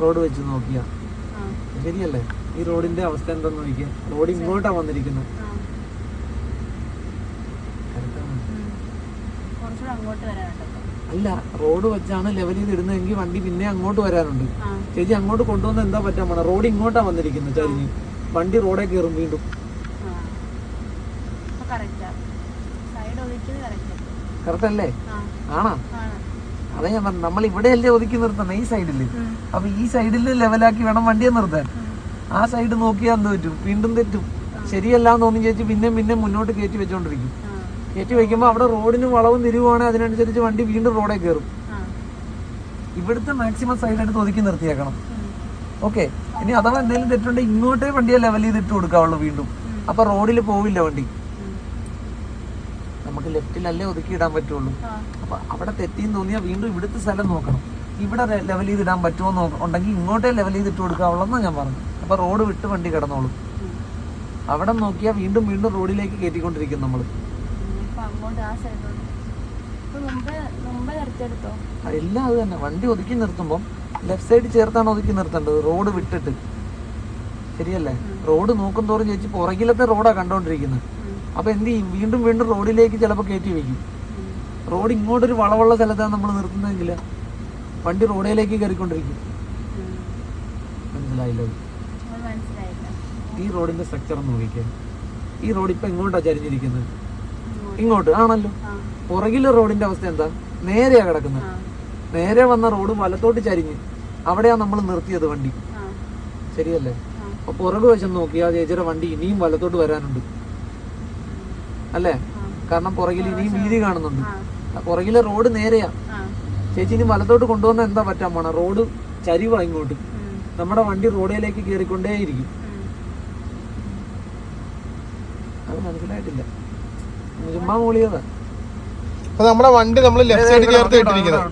റോഡ് വെച്ച് നോക്കിയാ ശരിയല്ലേ? ഈ റോഡിന്റെ അവസ്ഥ എന്താന്ന് നോക്കിയാൽ റോഡ് ഇങ്ങോട്ടാ വന്നിരിക്കുന്നത്. അല്ല, റോഡ് വെച്ചാണ് ലെവൽ ചെയ്ത് ഇടുന്നതെങ്കിൽ വണ്ടി പിന്നെ അങ്ങോട്ട് വരാനുണ്ട്. ചേച്ചി അങ്ങോട്ട് കൊണ്ടുവന്ന് എന്താ പറ്റാൻ പോണ? റോഡ് ഇങ്ങോട്ടാ വന്നിരിക്കുന്നത് ചരിഞ്ഞ്. വണ്ടി റോഡേ കയറും വീണ്ടും. കറക്റ്റ് അല്ലേ? ആണോ? അതെ ഞാൻ പറഞ്ഞു, നമ്മൾ ഇവിടെയല്ലേ ഒതുക്കി നിർത്തണം, ഈ സൈഡില്. അപ്പൊ ഈ സൈഡിൽ ലെവലാക്കി വേണം വണ്ടിയെ നിർത്താൻ. ആ സൈഡ് നോക്കിയാൽ എന്ത് പറ്റും? വീണ്ടും തെറ്റും. ശരിയല്ലാന്ന് തോന്നി ചേച്ചി പിന്നെ മുന്നോട്ട് കയറ്റി വെച്ചോണ്ടിരിക്കും. കയറ്റി വെക്കുമ്പോൾ അവിടെ റോഡിന് വളവും തിരിവുവാണെങ്കിൽ അതിനനുസരിച്ച് വണ്ടി വീണ്ടും റോഡേ കയറും. ഇവിടുത്തെ മാക്സിമം സൈഡ് എടുത്ത് ഒതുക്കി നിർത്തിയേക്കണം. ഓക്കെ, ഇനി അഥവാ എന്തെങ്കിലും തെറ്റുണ്ടെങ്കിൽ ഇങ്ങോട്ടേ വണ്ടിയെ ലെവൽ ചെയ്ത് ഇട്ട് കൊടുക്കാവുള്ളൂ വീണ്ടും. അപ്പൊ റോഡിൽ പോവില്ല വണ്ടി. നമുക്ക് ലെഫ്റ്റിലല്ലേ ഒതുക്കി ഇടാൻ പറ്റുള്ളൂ. അപ്പൊ അവിടെ തെറ്റിന്ന് തോന്നിയാൽ വീണ്ടും ഇവിടുത്തെ സ്ഥലം നോക്കണം. ഇവിടെ ലെവൽ ചെയ്ത് ഇടാൻ പറ്റുമോ ഉണ്ടെങ്കിൽ ഇങ്ങോട്ടേ ലെവൽ ചെയ്ത് ഇട്ട് കൊടുക്കാവുള്ളൂ ഞാൻ പറഞ്ഞു. അപ്പൊ റോഡ് വിട്ട് വണ്ടി കിടന്നോളും. അവിടെ നോക്കിയാൽ വീണ്ടും റോഡിലേക്ക് കയറ്റിക്കൊണ്ടിരിക്കും നമ്മള്. എല്ലാം അത് തന്നെ. വണ്ടി ഒതുക്കി നിർത്തുമ്പോൾ ലെഫ്റ്റ് സൈഡ് ചേർത്താണ് ഒതുക്കി നിർത്തേണ്ടത്, റോഡ് വിട്ടിട്ട്. ശരിയല്ലേ? റോഡ് നോക്കും തോറും ചേച്ചി പുറകിലത്തെ റോഡാ കണ്ടോണ്ടിരിക്കുന്നത്. അപ്പൊ എന്ത് ചെയ്യും? വീണ്ടും റോഡിലേക്ക് ചിലപ്പോൾ കയറ്റി വെക്കും. റോഡ് ഇങ്ങോട്ടൊരു വളവുള്ള സ്ഥലത്താണ് നമ്മൾ നിർത്തുന്നതെങ്കിൽ വണ്ടി റോഡിലേക്ക് കയറിക്കൊണ്ടിരിക്കും. മനസ്സിലായില്ലോ? ഈ റോഡിന്റെ സ്ട്രക്ചർ ഒന്ന് നോക്കിക്കേ. ഈ റോഡ് ഇപ്പൊ എങ്ങോട്ടാ ചരിഞ്ഞിരിക്കുന്നത്? ഇങ്ങോട്ട് ആണല്ലോ. പുറകിലെ റോഡിന്റെ അവസ്ഥ എന്താ? നേരെയാ കിടക്കുന്നത്. നേരെ വന്ന റോഡ് വലത്തോട്ട് ചരിഞ്ഞ് അവിടെയാ നമ്മൾ നിർത്തിയത് വണ്ടി. ശരിയല്ലേ? അപ്പൊ പുറകു വശം നോക്കിയാ ചേച്ചിയുടെ വണ്ടി ഇനിയും വലത്തോട്ട് വരാനുണ്ട് അല്ലേ? കാരണം പുറകിൽ ഇനിയും വീതി കാണുന്നുണ്ട്. പുറകിലെ റോഡ് നേരെയാ. ചേച്ചി ഇനി വലത്തോട്ട് കൊണ്ടുവന്ന എന്താ പറ്റാൻ പോണ? റോഡ് ചരിവാ ഇങ്ങോട്ട്. നമ്മുടെ വണ്ടി റോഡിലേക്ക് കയറിക്കൊണ്ടേയിരിക്കും. അത് മനസ്സിലായിട്ടില്ല, ചുമ്മാ മൂളിയതാ. നമ്മുടെ വണ്ടി നമ്മൾ ലെഫ്റ്റ് സൈഡ് ചേർത്ത് ഇട്ടിരിക്കുന്നത്.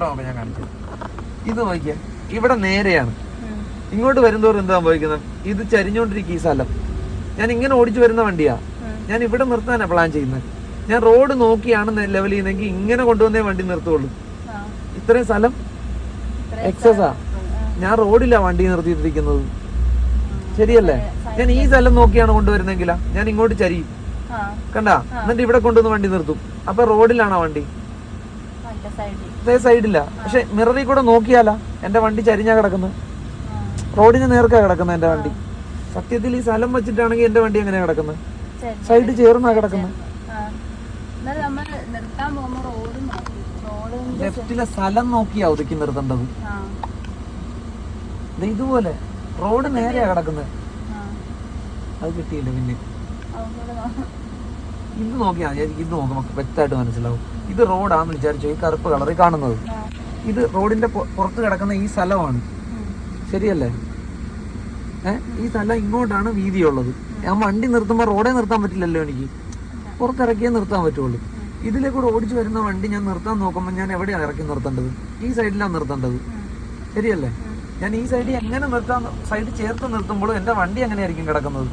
ഇത് നോക്കിയാ ഇവിടെ നേരെയാണ്. ഇങ്ങോട്ട് വരുന്നതോറും എന്താ സംഭവിക്കുന്നത്? ഇത് ചരിഞ്ഞോണ്ടിരിക്കും ഈ സ്ഥലം. ഞാൻ ഇങ്ങനെ ഓടിച്ചു വരുന്ന വണ്ടിയാ. ഞാൻ ഇവിടെ നിർത്താനാ പ്ലാൻ ചെയ്യുന്നത്. ഞാൻ റോഡ് നോക്കിയാണ് ലെവൽ ചെയ്യുന്നതെങ്കിൽ ഇങ്ങനെ കൊണ്ടുവന്നേ വണ്ടി നിർത്തുള്ളൂ. ഇത്രയും സ്ഥലം എക്സസാ. ഞാൻ റോഡിലാ വണ്ടി നിർത്തിയിട്ടിരിക്കുന്നത്. ശരിയല്ലേ? ഞാൻ ഈ സ്ഥലം നോക്കിയാണ് കൊണ്ടുവരുന്നെങ്കിലാ ഞാൻ ഇങ്ങോട്ട് ചരിയും. കണ്ടാ? എന്നിട്ട് ഇവിടെ കൊണ്ടുവന്ന് വണ്ടി നിർത്തും. അപ്പൊ റോഡിലാണോ വണ്ടി? സൈഡില്ല. പക്ഷെ മിററിൽ കൂടെ നോക്കിയാലാ എന്റെ വണ്ടി ചരിഞ്ഞാ കിടക്കുന്നത്. റോഡിന് നേർക്കാ കിടക്കുന്നത് എന്റെ വണ്ടി. സത്യത്തിൽ ഈ സ്ഥലം വെച്ചിട്ടാണെങ്കിൽ എന്റെ വണ്ടി എങ്ങനെയാ കിടക്കുന്നത്? സൈഡ് ചേർന്നാ കിടക്കുന്നത്. ലെഫ്റ്റിലെ സ്ഥലം നോക്കിയാ ഒതുക്കി നിർത്തേണ്ടത്. ഇതുപോലെ റോഡ് നേരെയാ കിടക്കുന്നത്. അത് കിട്ടിയില്ല. പിന്നെ ഇത് നോക്കിയാ ഇത് നോക്കുമ്പോ വ്യക്തമായിട്ട് മനസ്സിലാവും. ഇത് റോഡാന്ന് വിചാരിച്ചു ഈ കറുപ്പ് കളറിൽ കാണുന്നത്. ഇത് റോഡിന്റെ പുറത്ത് കിടക്കുന്ന ഈ സ്ഥലമാണ്. ശരിയല്ലേ? ഈ സ്ഥലം ഇങ്ങോട്ടാണ് വീതിയുള്ളത്. ഞാൻ വണ്ടി നിർത്തുമ്പോൾ റോഡേ നിർത്താൻ പറ്റില്ലല്ലോ. എനിക്ക് പുറത്തിറക്കിയേ നിർത്താൻ പറ്റുള്ളൂ. ഇതിലേക്കൂടെ ഓടിച്ചു വരുന്ന വണ്ടി ഞാൻ നിർത്താൻ നോക്കുമ്പോൾ ഞാൻ എവിടെയാണ് ഇറക്കി നിർത്തേണ്ടത്? ഈ സൈഡിലാണ് നിർത്തേണ്ടത്. ശരിയല്ലേ? ഞാൻ ഈ സൈഡിൽ എങ്ങനെ നിർത്താൻ സൈഡ് ചേർത്ത് നിർത്തുമ്പോഴും എന്റെ വണ്ടി എങ്ങനെയായിരിക്കും കിടക്കുന്നത്?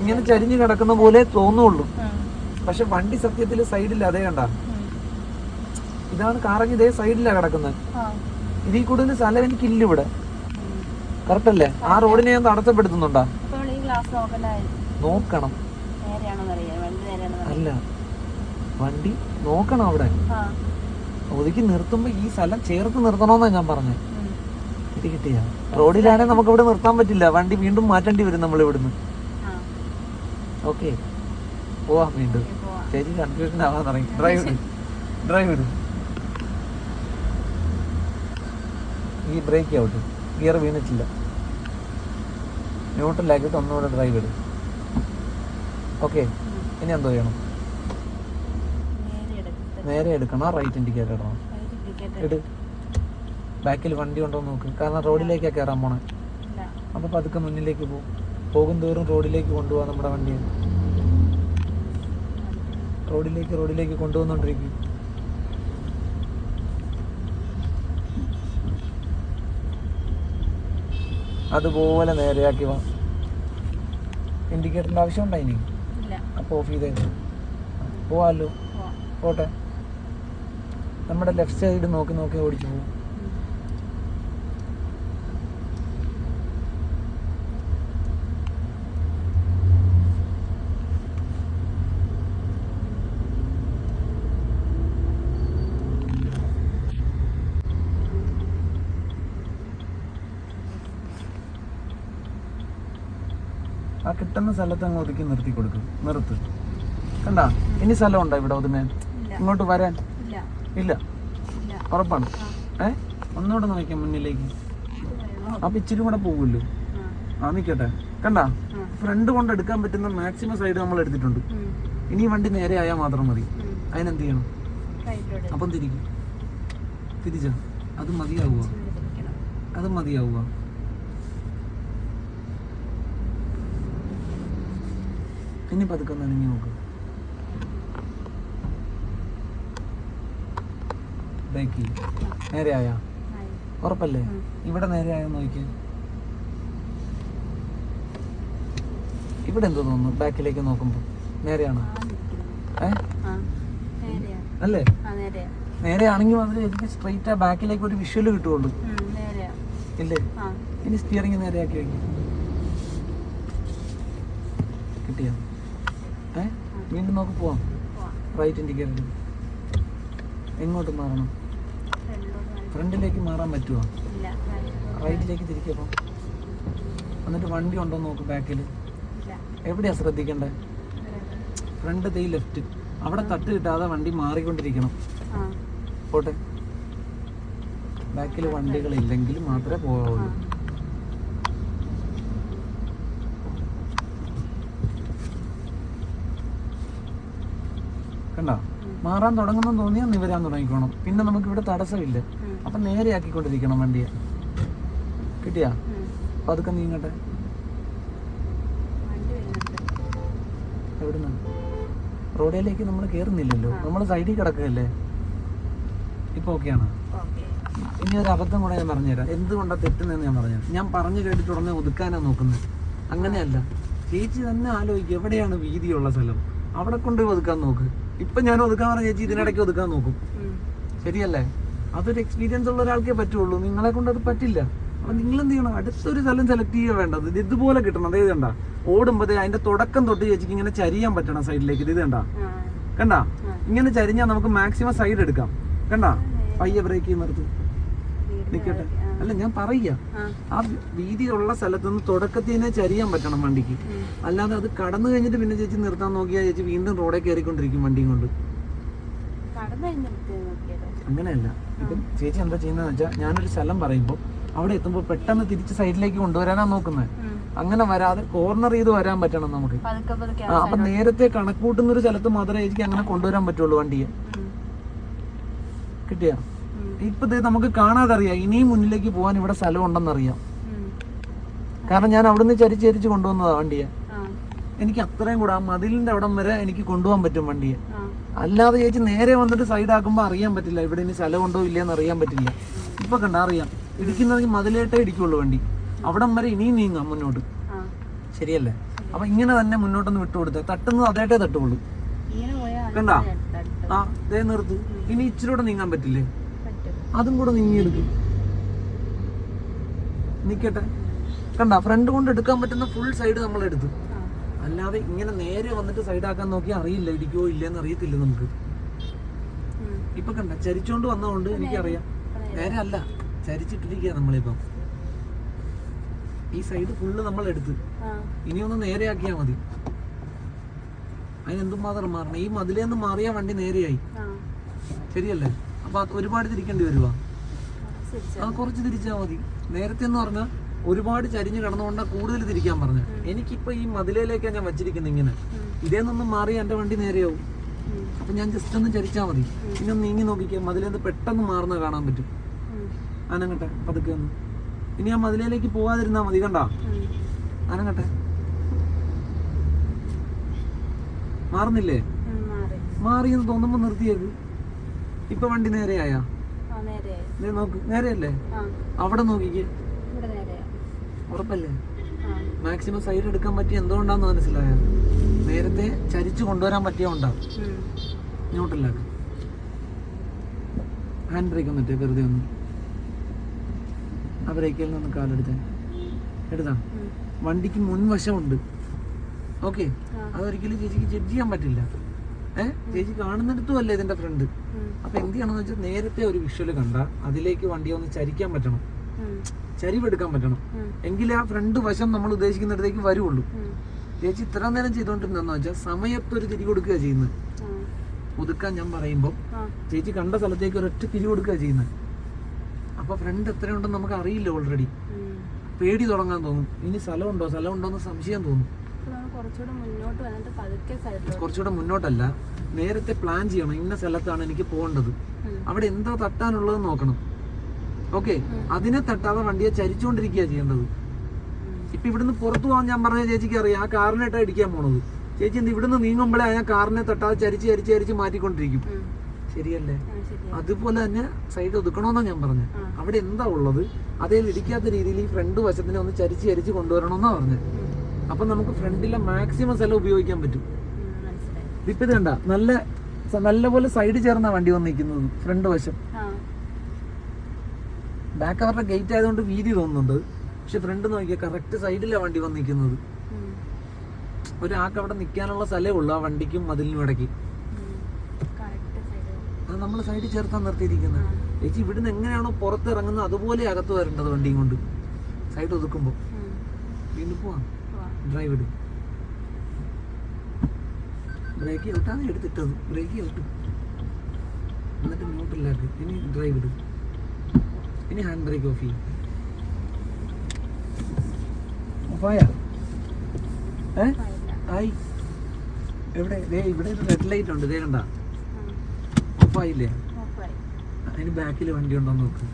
ഇങ്ങനെ ചരിഞ്ഞു കിടക്കുന്ന പോലെ തോന്നുള്ളൂ. പക്ഷെ വണ്ടി സത്യത്തിൽ സൈഡിൽ അതേ കണ്ട. ഇതാണ് കാറങ്ങി ഇതേ സൈഡിലാണ് കിടക്കുന്നത്. ഇതിൽ കൂടുതൽ സ്ഥലം എനിക്കില്ല ഇവിടെ. കറക്റ്റ് അല്ലേ? ആ റോഡിനെ ഞാൻ തടസ്സപ്പെടുത്തുന്നുണ്ടാ? നോക്കണം. അല്ല, വണ്ടി നോക്കണം. അവിടെ ഒതുക്കി നിർത്തുമ്പോ ഈ സ്ഥലം ചേർത്ത് നിർത്തണമെന്നാ ഞാൻ പറഞ്ഞേ. ഇത് കിട്ടിയ റോഡിലാണെങ്കിൽ നമുക്ക് ഇവിടെ നിർത്താൻ പറ്റില്ല. വണ്ടി വീണ്ടും മാറ്റേണ്ടി വരും നമ്മൾ ഇവിടുന്ന്. ഓക്കെ, പോവാം വീണ്ടും. ചേച്ചി കൺഫ്യൂഷൻ ആവാൻ തുടങ്ങി. ഡ്രൈവ് ഇടും. ഈ ബ്രേക്ക് ഔട്ട്, ഗിയർ വീണിട്ടില്ല. ന്യൂട്രലാക്കിയിട്ട് ഒന്നുകൂടെ ഡ്രൈവ് ഇടും. ഓക്കെ, ഇനി എന്തോ ചെയ്യണം? നേരെ എടുക്കണം. റൈറ്റ് ഇൻഡിക്കേറ്റർ ഇടണം. ഇട്. ബാക്കിൽ വണ്ടി ഉണ്ടോ നോക്ക്. കാരണം റോഡിലേക്കാണ് കയറാൻ പോണേ. അപ്പൊ പതുക്കെ മുന്നിലേക്ക് പോകും തോറും റോഡിലേക്ക് കൊണ്ടുപോകാൻ നമ്മുടെ വണ്ടിയെ. റോഡിലേക്ക് കൊണ്ടുവന്നോണ്ടിരിക്കും. അതുപോലെ നേരെയാക്കി വാ. ഇൻഡിക്കേറ്ററിന്റെ ആവശ്യം ഉണ്ടായിനി? അപ്പൊ ഓഫ് ചെയ്തേക്ക്. പോവാല്ലോ. പോട്ടെ. നമ്മുടെ ലെഫ്റ്റ് സൈഡ് നോക്കി ഓടിച്ചു പോകും. ആ കിട്ടുന്ന സ്ഥലത്ത് അങ്ങ് ഒതുക്കി നിർത്തി കൊടുക്കും. നിർത്ത്. കണ്ടാ ഇനി സ്ഥലം ഉണ്ടോ ഇവിടെ ഒതുങ്ങാൻ? ഇങ്ങോട്ട് വരാൻ ഇല്ല. ഉറപ്പാണ്? ഒന്നുകൂടെ നോക്കാം മുന്നിലേക്ക്. അപ്പൊ ഇച്ചിരി കൂടെ പോകുമല്ലോ. നിക്കട്ടെ. കണ്ടാ ഫ്രണ്ട് കൊണ്ട് എടുക്കാൻ പറ്റുന്ന മാക്സിമം സൈഡ് നമ്മൾ എടുത്തിട്ടുണ്ട്. ഇനി വണ്ടി നേരെ ആയാൽ മാത്രം മതി. അതിനെന്ത് ചെയ്യണം? അപ്പം തിരിച്ച അത് മതിയാവുക. ഇനി പതുക്കെ നനഞ്ഞു നോക്ക്. ബ്രേക്ക് നേരെ ആയാ? ഉറപ്പല്ലേ? ഇവിടെ നേരെ ആയോ നോക്കിയ. ഇവിടെ എന്തോ തോന്നുന്നു ബാക്കിലേക്ക് നോക്കുമ്പോ നേരെയാണോ? അല്ലേ? നേരെ ആണെങ്കിൽ മാത്രമേ എനിക്ക് സ്ട്രെയിറ്റ് ആ ബാക്കിലേക്ക് ഒരു വിഷ്വല് കിട്ടുള്ളൂ. ഇല്ലേ? ഇനി സ്റ്റിയറിംഗ് നേരെയാക്കി വയ്ക്കും. കിട്ടിയോ? വീണ്ടും നോക്ക് പോവാം. Right indicator. എങ്ങോട്ട് മാറണം? ഫ്രണ്ടിലേക്ക് മാറാൻ പറ്റുമോ? റൈറ്റിലേക്ക് തിരിക്കപ്പോ. എന്നിട്ട് വണ്ടി ഉണ്ടോ നോക്ക് ബാക്കിൽ. എവിടെയാ ശ്രദ്ധിക്കണ്ടേ? ഫ്രണ്ട് തേ ലെഫ്റ്റ്. അവിടെ തട്ട് കിട്ടാതെ വണ്ടി മാറിക്കൊണ്ടിരിക്കണം. പോട്ടെ. ബാക്കിൽ വണ്ടികളില്ലെങ്കിൽ മാത്രമേ പോകാവുള്ളൂ. കണ്ടോ? മാറാൻ തുടങ്ങുന്നെന്ന് തോന്നിയാൽ നിവരാൻ തുടങ്ങിക്കോണം. പിന്നെ നമുക്ക് ഇവിടെ തടസ്സമില്ല. അപ്പൊ നേരെയാക്കിക്കൊണ്ടിരിക്കണം വണ്ടിയെ. കിട്ടിയാ? അപ്പൊ അതൊക്കെ നീങ്ങട്ടെ. എവിടുന്ന? റോഡിലേക്ക് നമ്മൾ കയറുന്നില്ലല്ലോ. നമ്മൾ സൈഡിൽ കിടക്കുകയല്ലേ. ഇപ്പൊ ഓക്കെയാണ്. ഇനി ഒരു അബദ്ധം കൂടെ ഞാൻ പറഞ്ഞുതരാം. എന്തുകൊണ്ടാണ് തെറ്റുന്നതെന്ന് ഞാൻ പറഞ്ഞുതരാം. ഞാൻ പറഞ്ഞു കേട്ടിട്ട് ഉടനെ ഒതുക്കാനാണ് നോക്കുന്നത്. അങ്ങനെയല്ല. ചേച്ചി തന്നെ ആലോചിക്കുക, എവിടെയാണ് വീതിയുള്ള സ്ഥലം, അവിടെ കൊണ്ടുപോയി ഒതുക്കാൻ നോക്ക്. ഇപ്പൊ ഞാൻ ഒതുക്കാൻ പറഞ്ഞ ചേച്ചി ഇതിനിടയ്ക്ക് ഒതുക്കാൻ നോക്കും. ശരിയല്ലേ? അതൊരു എക്സ്പീരിയൻസ് ഉള്ള ഒരാൾക്കേ പറ്റുള്ളൂ. നിങ്ങളെ കൊണ്ട് അത് പറ്റില്ല. അപ്പൊ നിങ്ങൾ എന്ത് ചെയ്യണം? അടുത്തൊരു സ്ഥലം സെലക്ട് ചെയ്യുക വേണ്ടത്. ഇത് ഇതുപോലെ കിട്ടണം. ഇത് കണ്ട ഓടുമ്പോ അതിന്റെ തുടക്കം തൊട്ട് ചേച്ചിക്ക് ഇങ്ങനെ ചരിയാൻ പറ്റണം സൈഡിലേക്ക്. ഇത് കണ്ടാ ഇങ്ങനെ ചരിഞ്ഞാൽ നമുക്ക് മാക്സിമം സൈഡ് എടുക്കാം. കണ്ടാ പയ്യെ ബ്രേക്ക് നിർത്തും. നിക്കട്ടെ. അല്ല ഞാൻ പറയുക, ആ വീതിയുള്ള സ്ഥലത്തുനിന്ന് തുടക്കത്തിനെ ചരിയാൻ പറ്റണം വണ്ടിക്ക്. അല്ലാതെ അത് കടന്നു കഴിഞ്ഞിട്ട് പിന്നെ ചേച്ചി നിർത്താൻ നോക്കിയാൽ ചേച്ചി വീണ്ടും റോഡേ കയറിക്കൊണ്ടിരിക്കും വണ്ടിയും കൊണ്ട്. അങ്ങനെയല്ല. ഇപ്പം ചേച്ചി എന്താ ചെയ്യുന്നതെന്ന് വെച്ചാൽ, ഞാനൊരു സ്ഥലം പറയുമ്പോൾ അവിടെ എത്തുമ്പോൾ പെട്ടെന്ന് തിരിച്ച് സൈഡിലേക്ക് കൊണ്ടുവരാനാ നോക്കുന്നത്. അങ്ങനെ വരാതെ കോർണർ ചെയ്ത് വരാൻ പറ്റണം നമുക്ക്. അപ്പൊ നേരത്തെ കണക്കൂട്ടുന്ന ഒരു സ്ഥലത്ത് മാത്രമേ ചേച്ചിക്ക് അങ്ങനെ കൊണ്ടുവരാൻ പറ്റുള്ളൂ വണ്ടിയെ. കിട്ടിയാ? ഇപ്പൊ നമുക്ക് കാണാതെ അറിയാം ഇനിയും മുന്നിലേക്ക് പോകാൻ ഇവിടെ സ്ഥലം ഉണ്ടെന്നറിയാം. കാരണം ഞാൻ അവിടുന്ന് ചരിച്ച് കൊണ്ടുവന്നതാ വണ്ടിയെ. എനിക്ക് അത്രയും കൂടെ ആ മതിലിന്റെ അവിടം വരെ എനിക്ക് കൊണ്ടുപോകാൻ പറ്റും വണ്ടിയെ. അല്ലാതെ ചേച്ചി നേരെ വന്നിട്ട് സൈഡ് ആക്കുമ്പോൾ അറിയാൻ പറ്റില്ല ഇവിടെ ഇനി സ്ഥലം ഉണ്ടോ ഇല്ലയെന്ന് അറിയാൻ പറ്റില്ല. ഇപ്പൊ കണ്ട അറിയാം. ഇടിക്കുന്നെങ്കിൽ മതിലേട്ടേ ഇടിക്കുള്ളൂ വണ്ടി. അവിടം വരെ ഇനിയും നീങ്ങാം മുന്നോട്ട്. ശരിയല്ലേ? അപ്പൊ ഇങ്ങനെ തന്നെ മുന്നോട്ടൊന്ന് വിട്ടുകൊടുത്തേ തട്ടുന്നത് അതേട്ടേ തട്ടുള്ളൂ. കണ്ടാ? ആ ദേ നിർത്ത്. ഇനി ഇച്ചിരി കൂടെ നീങ്ങാൻ പറ്റില്ലേ? അതും കൂടെ നീങ്ങിയെടുക്കും. നിക്കട്ടെ. കണ്ട ഫ്രണ്ട് കൊണ്ട് എടുക്കാൻ പറ്റുന്ന ഫുൾ സൈഡ് നമ്മൾ എടുത്തു. അല്ലാതെ ഇങ്ങനെ നേരെ വന്നിട്ട് സൈഡാക്കാൻ നോക്കിയാൽ അറിയില്ല ഇടിക്കോ ഇല്ലെന്ന് അറിയത്തില്ല നമുക്ക്. ഇപ്പൊ കണ്ട ചരിച്ചോണ്ട് വന്നതുകൊണ്ട് എനിക്കറിയാം. നേരെ അല്ല, ചരിച്ചിട്ടിരിക്കുക നമ്മളിപ്പം. ഈ സൈഡ് ഫുള്ള് നമ്മൾ എടുത്ത് ഇനി ഒന്ന് നേരെയാക്കിയാൽ മതി. അതിനെന്തും മാത്രം മാറണം. ഈ മതിലേന്ന് മാറിയാൽ വണ്ടി നേരെയായി. ശരിയല്ലേ? അപ്പൊ ഒരുപാട് തിരിക്കേണ്ടി വരുവാ. കുറച്ച് തിരിച്ചാൽ മതി. നേരത്തെ എന്ന് പറഞ്ഞാൽ ഒരുപാട് ചരിഞ്ഞ് കിടന്നുകൊണ്ടാണ് കൂടുതൽ തിരിക്കാൻ പറഞ്ഞത്. എനിക്കിപ്പോ ഈ മതിലേക്കാണ് ഞാൻ വച്ചിരിക്കുന്നത്. ഇങ്ങനെ ഇതേന്നൊന്നും മാറി എന്റെ വണ്ടി നേരെയാവും. അപ്പൊ ഞാൻ ജസ്റ്റ് ഒന്ന് ചരിച്ചാൽ മതി. പിന്നെ ഒന്ന് നീങ്ങി നോക്കിക്കാം. മതിലേന്ന് പെട്ടെന്ന് മാറുന്ന കാണാൻ പറ്റും. അനങ്ങട്ടെ പതുക്കെ ഒന്ന്. ഇനി ആ മതിലേക്ക് പോവാതിരുന്നാ മതി. കണ്ടാ? അനങ്ങട്ടെ. മാറുന്നില്ലേ? മാറിയെന്ന് തോന്നുമ്പോ നിർത്തിയേക്ക്. ഇപ്പൊ വണ്ടി നേരെയായാ? നോക്ക്. നേരെയല്ലേ? അവിടെ നോക്കിക്കേ. ഉറപ്പല്ലേ? മാക്സിമം സൈഡ് എടുക്കാൻ പറ്റിയ എന്തുകൊണ്ടാന്ന് മനസ്സിലായ? നേരത്തെ ചരിച്ചു കൊണ്ടുവരാൻ പറ്റിയോണ്ടാ. ന്യൂട്രലാക്ക്. ഹാൻഡ് ബ്രേക്ക് ഒന്നിട്ടേ വെറുതെ ഒന്ന്. ആ ബ്രേക്കിൽ നിന്ന് കാലെടുത്തേ. എടുത്താ? വണ്ടിക്ക് മുൻവശമുണ്ട്. ഓക്കെ. അതൊരിക്കലും ചേച്ചിക്ക് ജഡ്ജ് ചെയ്യാൻ പറ്റില്ല. ചേച്ചി കാണുന്നിടത്തും അല്ലേ ഇതിന്റെ ഫ്രണ്ട്. അപ്പൊ എന്ത് ചെയ്യണമെന്ന് വെച്ചാൽ നേരത്തെ ഒരു വിഷ്വല് കണ്ട അതിലേക്ക് വണ്ടിയെ ഒന്ന് ചരിക്കാൻ പറ്റണം. ചരിവെടുക്കാൻ പറ്റണം. എങ്കിലേ ആ ഫ്രണ്ട് വശം നമ്മൾ ഉദ്ദേശിക്കുന്നിടത്തേക്ക് വരുള്ളൂ. ചേച്ചി ഇത്ര നേരം ചെയ്തോണ്ടിരുന്നെന്ന് വെച്ചാൽ സമയത്തൊരു തിരി കൊടുക്കുക ചെയ്യുന്നത്. ഒതുക്കാൻ ഞാൻ പറയുമ്പോൾ ചേച്ചി കണ്ട സ്ഥലത്തേക്ക് ഒരൊറ്റ തിരി കൊടുക്കുക ചെയ്യുന്നത്. അപ്പൊ ഫ്രണ്ട് എത്രയുണ്ടെന്ന് നമുക്ക് അറിയില്ല. ഓൾറെഡി പേടി തുടങ്ങാൻ തോന്നും. ഇനി സ്ഥലമുണ്ടോ എന്ന് സംശയം തോന്നും. കുറച്ചുകൂടെ മുന്നോട്ടല്ല, നേരത്തെ പ്ലാൻ ചെയ്യണം. ഇന്ന സ്ഥലത്താണ് എനിക്ക് പോകേണ്ടത്, അവിടെ എന്താ തട്ടാനുള്ളത് നോക്കണം. ഓക്കെ, അതിനെ തട്ടാതെ വണ്ടിയെ ചരിച്ചുകൊണ്ടിരിക്കുക ചെയ്യേണ്ടത്. ഇപ്പൊ ഇവിടുന്ന് പുറത്തു പോകാൻ ഞാൻ പറഞ്ഞ ചേച്ചിക്ക് അറിയാം, ആ കാറിനായിട്ടാണ് ഇടിക്കാൻ പോണത്. ചേച്ചി എന്ത് ഇവിടുന്ന് നീങ്ങുമ്പോഴേ ഞാൻ കാറിനെ തട്ടാതെ ചരിച്ച് മാറ്റിക്കൊണ്ടിരിക്കും. ശരിയല്ലേ? അതുപോലെ തന്നെ സൈഡ് ഒതുക്കണമെന്നാണ് ഞാൻ പറഞ്ഞത്. അവിടെ എന്താ ഉള്ളത് അതേ ഇടിക്കാത്ത രീതിയിൽ ഈ ഫ്രണ്ട് വശത്തിനെ ഒന്ന് ചരിച്ച് കൊണ്ടുവരണമെന്നാണ് പറഞ്ഞത്. അപ്പൊ നമുക്ക് ഫ്രണ്ടിലെ മാക്സിമം സ്ഥലം ഉപയോഗിക്കാൻ പറ്റും. ഇപ്പൊ ഇത് കണ്ട നല്ല പോലെ സൈഡ് ചേർന്ന വണ്ടി വന്നിരിക്കുന്നത്. ഫ്രണ്ട് വശം ബാക്ക് അവരുടെ ഗേറ്റ് ആയതുകൊണ്ട് വീതി തോന്നുന്നുണ്ട്. പക്ഷെ ഫ്രണ്ട് നോക്കിയാൽ കറക്റ്റ് സൈഡിലാണ് വണ്ടി വന്നിരിക്കുന്നത്. ഒരാൾക്ക് അവിടെ നിൽക്കാനുള്ള സ്ഥലമേ ഉള്ളൂ ആ വണ്ടിക്കും മതിലിനും ഇടയ്ക്ക്. അത് നമ്മൾ സൈഡിൽ ചേർത്താൻ നിർത്തിയിരിക്കുന്നത്. ചേച്ചി ഇവിടുന്ന് എങ്ങനെയാണോ പുറത്തിറങ്ങുന്നത് അതുപോലെ അകത്ത് വരേണ്ടത് വണ്ടിയും കൊണ്ട്. സൈഡ് ഒതുക്കുമ്പോൾ വീണ്ടും പോവാം. ഡ്രൈവ് ഇടും. ബ്രേക്ക് ഔട്ടാണ് എടുത്തിട്ടത്. ബ്രേക്ക് ഔട്ട് എന്നിട്ട് ന്യൂട്രലാക്കി. ഇനി ഡ്രൈവ് ഇടും. ഇനി ഹാൻഡ് ബ്രേക്ക് ഓഫ് ചെയ്യും. ഓഫായ ആയി. എവിടെ? ഇവിടെ ഒരു റെഡ് ലൈറ്റ് ഉണ്ട്. ഇതേ കണ്ട? ഓഫായില്ലേ? അതിന് ബാക്കിൽ വണ്ടി ഉണ്ടോ നോക്ക്.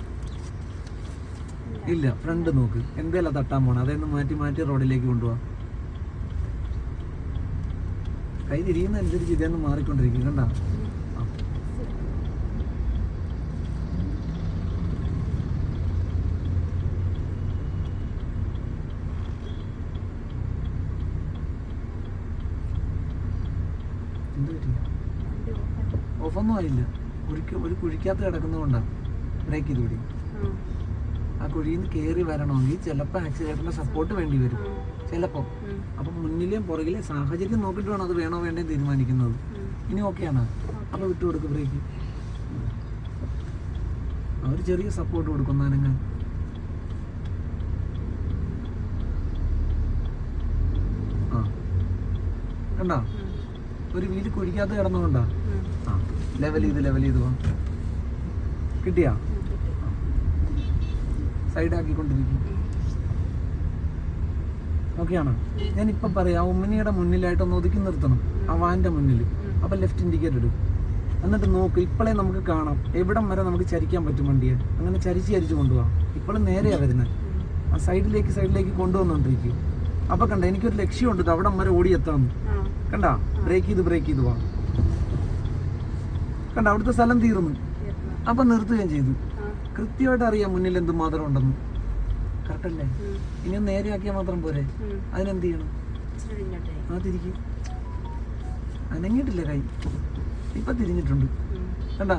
ഇല്ല, ഫ്രണ്ട് നോക്ക്. എന്തേലും തട്ടാൻ പോണം. അതൊന്ന് മാറ്റി റോഡിലേക്ക് കൊണ്ടുപോവാ. കൈ തിരിയുന്ന അനുസരിച്ച് ഇതൊന്ന് മാറിക്കൊണ്ടിരിക്കും. കണ്ട? ഓഫൊന്നും ആയില്ല. ഒരു കുഴിക്കകത്ത് കിടക്കുന്നതുകൊണ്ടാണ് ബ്രേക്ക് ചെയ്ത് പിടിക്കും. ആ കുഴിയിൽ നിന്ന് കയറി വരണമെങ്കിൽ ചിലപ്പോൾ ആക്സിലേറ്ററിന്റെ സപ്പോർട്ട് വേണ്ടി വരും. ചിലപ്പോൾ അപ്പം മുന്നിലെയും പുറകിലെ സാഹചര്യം നോക്കിയിട്ട് വേണം അത് വേണോ വേണ്ടേ തീരുമാനിക്കുന്നത്. ഇനി ഓക്കെയാണ് അപ്പോൾ വിട്ടുകൊടുക്കും ബ്രേക്ക്. അവർ ചെറിയ സപ്പോർട്ട് കൊടുക്കുന്നതിനങ്ങ്. ആ കണ്ടോ? ഒരു വീല് കുഴിക്കകത്ത് കിടന്നുകൊണ്ടാ. ആ ലെവൽ ചെയ്ത് പോവാം. കിട്ടിയാ? സൈഡാക്കിക്കൊണ്ടിരിക്കും. ഓക്കെയാണോ? ഞാനിപ്പം പറയാം, ഉമ്മിനിയുടെ മുന്നിലായിട്ടൊന്ന് ഒതുക്കി നിർത്തണം, ആ വാൻ്റെ മുന്നിൽ. അപ്പം ലെഫ്റ്റ് ഇൻഡിക്കേറ്റർ ഇടും. എന്നിട്ട് നോക്ക്. ഇപ്പോഴേ നമുക്ക് കാണാം എവിടം വരെ നമുക്ക് ചരിക്കാൻ പറ്റും വണ്ടിയെ. അങ്ങനെ ചരിച്ച് കൊണ്ടുപോകാം. ഇപ്പോഴും നേരെയാണ് വരുന്നത്. ആ സൈഡിലേക്ക് കൊണ്ടുവന്നുകൊണ്ടിരിക്കും. അപ്പം കണ്ട എനിക്കൊരു ലക്ഷ്യമുണ്ട്, അവിടം വരെ ഓടിയെത്താമെന്ന്. കണ്ട? ബ്രേക്ക് ചെയ്ത് പോവാം. കണ്ട? അവിടുത്തെ സ്ഥലം തീർന്നു. അപ്പം നിർത്തുകയും ചെയ്തു. കൃത്യമായിട്ട് അറിയാം മുന്നിൽ എന്തുമാത്രം ഉണ്ടെന്ന്. കറക്റ്റല്ലേ? ഇനി നേരെയാക്കിയാൽ മാത്രം പോരെ. അതിനെന്ത് ചെയ്യണം? ആ തിരിക്കും. അനങ്ങിയിട്ടില്ല കൈ. ഇപ്പൊ തിരിഞ്ഞിട്ടുണ്ട്. കണ്ടാ?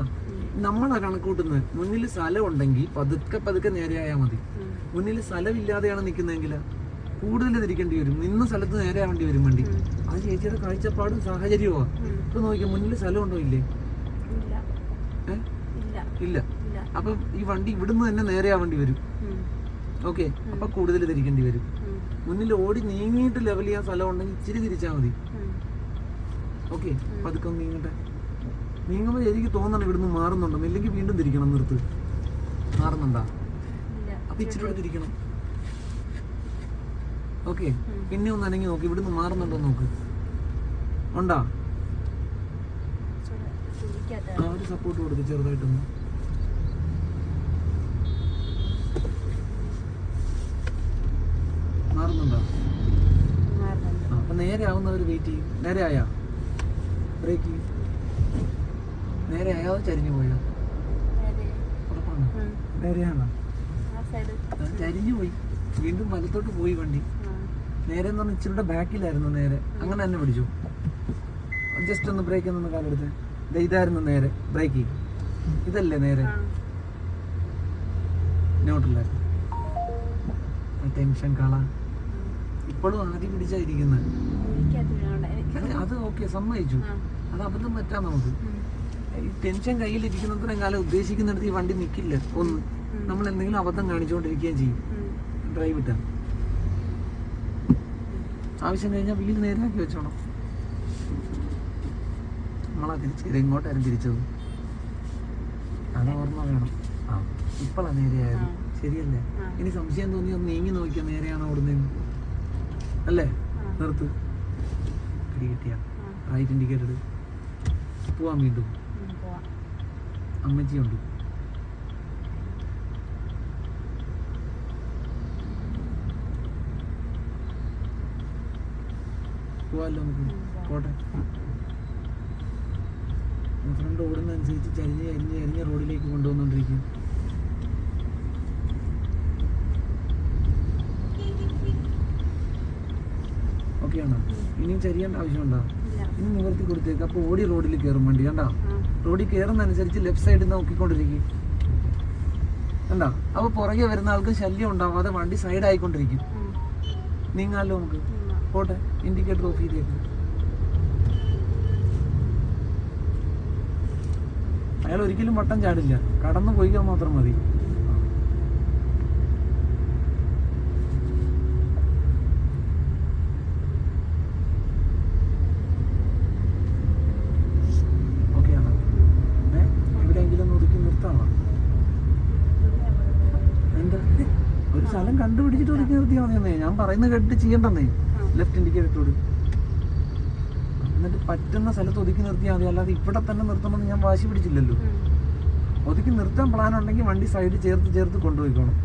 നമ്മളാ കണക്ക് കൂട്ടുന്നത്. മുന്നിൽ സ്ഥലം ഉണ്ടെങ്കിൽ പതുക്കെ നേരെയായാൽ മതി. മുന്നിൽ സ്ഥലമില്ലാതെയാണ് നിൽക്കുന്നതെങ്കിൽ കൂടുതൽ തിരിക്കേണ്ടി വരും. നിന്ന സ്ഥലത്ത് നേരെയാവേണ്ടി വരും വണ്ടി. അത് ചേച്ചിയുടെ കാഴ്ചപ്പാടും സാഹചര്യവുമാണ്. ഇപ്പൊ നോക്കിയാൽ മുന്നിൽ സ്ഥലമുണ്ടോ? ഇല്ലേ? ഇല്ല. അപ്പൊ ഈ വണ്ടി ഇവിടുന്ന് തന്നെ നേരെയാവേണ്ടി വരും. ഓക്കെ, അപ്പൊ കൂടുതൽ തിരിക്കേണ്ടി വരും. മുന്നിൽ ഓടി നീങ്ങിയിട്ട് ലെവൽ ചെയ്യാൻ സ്ഥലം ഉണ്ടെങ്കിൽ ഇച്ചിരി തിരിച്ചാൽ മതി. ഓക്കെ, പതുക്കെ നീങ്ങട്ടെ. നീങ്ങുമ്പോൾ എനിക്ക് തോന്നണം ഇവിടുന്ന് മാറുന്നുണ്ടെന്ന്. ഇല്ലെങ്കിൽ വീണ്ടും തിരിക്കണം. നിർത്ത്. മാറുന്നുണ്ടാ? അപ്പൊ ഇച്ചിരി കൂടെ തിരിക്കണം. ഓക്കെ, പിന്നെ ഒന്ന് അനങ്ങി നോക്ക്. ഇവിടുന്ന് മാറുന്നുണ്ടോ നോക്ക്. ഉണ്ടാ? ആ ഒരു സപ്പോർട്ട് കൊടുക്ക് ചെറുതായിട്ടൊന്ന്. മാറുന്നുണ്ടോ? അപ്പൊ നേരെ ആവുന്നവർ വെയിറ്റ് ചെയ്യും. നേരെ ആയാ ബ്രേക്ക് ചെയ്യും. നേരെ ആയാതെ ചരിഞ്ഞു പോയോ? ഉറപ്പാണ്? നേരെയാണോ? ചരിഞ്ഞു പോയി. വീണ്ടും വലത്തോട്ട് പോയി വണ്ടി. നേരെ എന്ന് പറഞ്ഞാൽ ഇച്ചിരിയുടെ ബാക്കിലായിരുന്നു. നേരെ അങ്ങനെ തന്നെ പിടിച്ചു. ജസ്റ്റ് ഒന്ന് ബ്രേക്ക് ഒന്ന് കാലെടുത്ത്. ഇതായിരുന്നു നേരെ ബ്രേക്ക്. ഇതല്ലേ നേരെ? ന്യൂട്രലായിരുന്നു. ടെൻഷൻ കള ഇപ്പോഴും ആദ്യം പിടിച്ചായിരിക്കുന്നത്. അത് ഓക്കെ, സമ്മതിച്ചു. അത് അബദ്ധം പറ്റാം നമുക്ക്. ഈ ടെൻഷൻ കയ്യിലിരിക്കുന്നത്രയും കാലം ഉദ്ദേശിക്കുന്നിടത്ത് ഈ വണ്ടി നിൽക്കില്ല. ഒന്ന് നമ്മൾ എന്തെങ്കിലും അബദ്ധം കാണിച്ചുകൊണ്ടിരിക്കുകയും ചെയ്യും. ഡ്രൈവ് ഇട്ടാ ആവശ്യം കഴിഞ്ഞാൽ വീല് നേരെയാക്കി വെച്ചോണം. നമ്മളാ തിരിച്ചത് എങ്ങോട്ടായിരുന്നു തിരിച്ചത്, അത് ഓർമ്മ വേണം. ആ ഇപ്പോഴാണ് നേരെയായത്, ശരിയല്ലേ? ഇനി സംശയം തോന്നി ഒന്ന് നീങ്ങി നോക്കിയാൽ നേരെയാണോ ഓടുന്നതെന്ന്, അല്ലേ? നിർത്ത്, പിടി കിട്ടിയ റൈറ്റ് ഇൻഡിക്കേറ്റഡ്. പോവാൻ വീണ്ടും അമ്മച്ചിയുണ്ട്. പോവാല്ലോ നമുക്ക്, പോട്ടെ. ഫ്രണ്ട് ഓടുന്നതനുസരിച്ച് ചരിഞ്ഞ് റോഡിലേക്ക് കൊണ്ടുവന്നോണ്ടിരിക്കും. ഓക്കെയാണോ? ഇനിയും ചരിയേണ്ട ആവശ്യമുണ്ടോ? ഇനി നിവർത്തി കൊടുത്തേക്ക്. അപ്പോൾ ഓടി റോഡിൽ കയറും വണ്ടി, കണ്ടാ? റോഡിൽ കയറുന്നതനുസരിച്ച് ലെഫ്റ്റ് സൈഡിൽ നോക്കിക്കൊണ്ടിരിക്കും, കണ്ടാ? അപ്പോൾ പുറകെ വരുന്ന ആൾക്ക് ശല്യം ഉണ്ടാവാതെ വണ്ടി സൈഡ് ആയിക്കൊണ്ടിരിക്കും. നീങ്ങാലോ നമുക്ക്, പോട്ടെ. ഇൻഡിക്കേറ്റർ ഓഫ് ചെയ്തേക്ക്. അയാൾ ഒരിക്കലും വട്ടം ചാടില്ല, കടന്നു പോയിക്കാൻ മാത്രം മതി. ഓക്കെയാണോ? എവിടെയെങ്കിലും ഒന്ന് ഒതുക്കി നിർത്താമോ? എന്താ ഒരു സ്ഥലം കണ്ടുപിടിച്ചിട്ട് ഒതുക്കി നിർത്തിയാൽ മതിയെന്നേ. ഞാൻ പറയുന്നത് കേട്ടിട്ട് ചെയ്യണ്ടെന്നേ. ലെഫ്റ്റ് ഇൻഡിക്കേറ്ററോട് എന്നിട്ട് പറ്റുന്ന സ്ഥലത്ത് ഒതുക്കി നിർത്തിയാൽ മതി. അല്ലാതെ ഇവിടെ തന്നെ നിർത്തണമെന്ന് ഞാൻ വാശി പിടിച്ചില്ലല്ലോ. ഒതുക്കി നിർത്താൻ പ്ലാൻ ഉണ്ടെങ്കിൽ വണ്ടി സൈഡ് ചേർത്ത് കൊണ്ടുപോയിക്കോണം.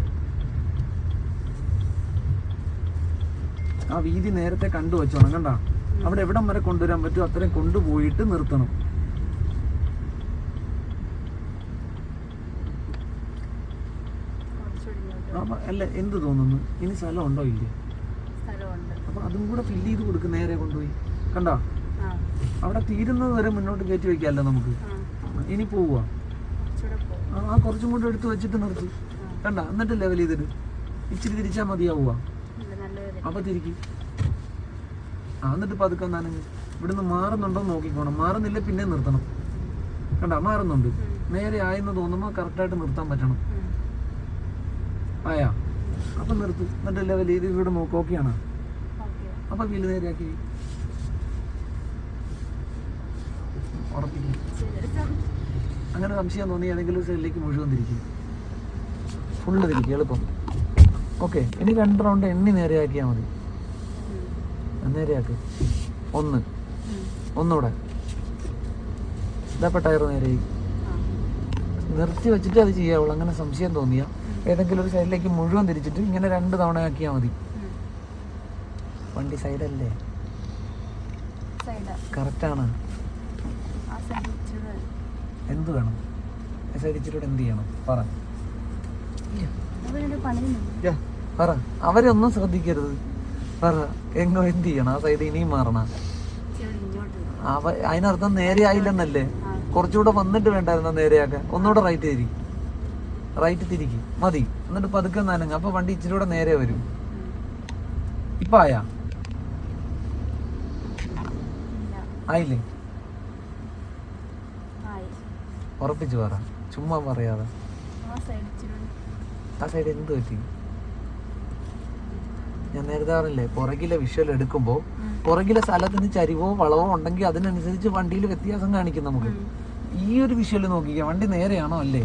ആ വീതി നേരത്തെ കണ്ടു വെച്ചോണം, കണ്ടാ? അവിടെ എവിടം വരെ കൊണ്ടുവരാൻ പറ്റും അത്രയും കൊണ്ടുപോയിട്ട് നിർത്തണം. അല്ല, എന്ത് തോന്നുന്നു? ഇനി സ്ഥലം ഉണ്ടോ ഇല്ലേ? അപ്പൊ അതും കൂടെ ഫില്ല് ചെയ്ത് കൊടുക്കും, നേരെ കൊണ്ടുപോയി. കണ്ടാ? അവിടെ തീരുന്നത് വരെ മുന്നോട്ട് കയറ്റി വെക്കാമല്ലോ നമുക്ക്. ഇനി പോവുക, ആ കുറച്ചും കൂടെ എടുത്ത് വെച്ചിട്ട് നിർത്തി, കണ്ട? എന്നിട്ട് ലെവൽ ചെയ്തിട്ട് ഇച്ചിരി തിരിച്ചാൽ മതിയാവുക. അപ്പൊ തിരിക്കും. എന്നിട്ട് പതുക്കെ നനഞ്ഞ് ഇവിടുന്ന് മാറുന്നുണ്ടോ നോക്കിക്കോണം. മാറുന്നില്ല പിന്നെ നിർത്തണം, കണ്ട? മാറുന്നുണ്ട്, നേരെ ആയെന്ന് തോന്നുമ്പോൾ കറക്റ്റായിട്ട് നിർത്താൻ പറ്റണം. ആയാ? അപ്പൊ നിർത്തും. എന്നിട്ട് ലെവൽ ചെയ്ത് ഇവിടെ നോക്കും. ഓക്കെയാണോ? അപ്പൊ വീല് നേരെയാക്കി ഉറപ്പിക്കും. അങ്ങനെ സംശയം തോന്നി ഏതെങ്കിലും സൈഡിലേക്ക് മുഴുവൻ തിരിക്കും, ഫുള്ള് തിരിക്കും, എളുപ്പം. ഓക്കെ, ഇനി 2 റൗണ്ട് എണ്ണി നേരെയാക്കിയാൽ മതി. നേരെയാക്ക്. ഒന്നുകൂടെ ഇതപ്പോൾ ടയർ നേരെ നിർത്തി വെച്ചിട്ട് അത് ചെയ്യാവുള്ളൂ. അങ്ങനെ സംശയം തോന്നിയാൽ ഏതെങ്കിലും ഒരു സൈഡിലേക്ക് മുഴുവൻ തിരിച്ചിട്ട് ഇങ്ങനെ 2 തവണ ആക്കിയാൽ മതി. വണ്ടി സൈഡല്ലേ? കറക്റ്റാണ്. എന്ത് വേണം? സൈഡ് ഇച്ചിരി എന്ത് ചെയ്യണം പറ. അവരൊന്നും ശ്രദ്ധിക്കരുത്, പറ. എന്ത് ചെയ്യണം? ആ സൈഡ് ഇനിയും മാറണം. അതിനർത്ഥം നേരെ ആയില്ലെന്നല്ലേ? കുറച്ചുകൂടെ വന്നിട്ട് വേണ്ടായിരുന്ന നേരെയാക്കാൻ. ഒന്നുകൂടെ റൈറ്റ് തിരിക്കും മതി. എന്നിട്ട് പതുക്കെ നനങ്ങ. അപ്പൊ വണ്ടി ഇച്ചിരി കൂടെ നേരെ വരും. ഇപ്പൊ ആയില്ലേ? ഉറപ്പിച്ചു പറ, ചുമ്മാ പറയാതെ. ആ സൈഡ് എന്ത് പറ്റി? ഞാൻ നേരത്തെ പറഞ്ഞില്ലേ, പുറകിലെ വിഷ്വൽ എടുക്കുമ്പോൾ പുറകിലെ സ്ഥലത്തിന് ചരിവോ വളവോ ഉണ്ടെങ്കിൽ അതിനനുസരിച്ച് വണ്ടിയിൽ വ്യത്യാസം കാണിക്കും നമുക്ക്. ഈ ഒരു വിഷ്വൽ നോക്കിക്കാം, വണ്ടി നേരെയാണോ അല്ലേ?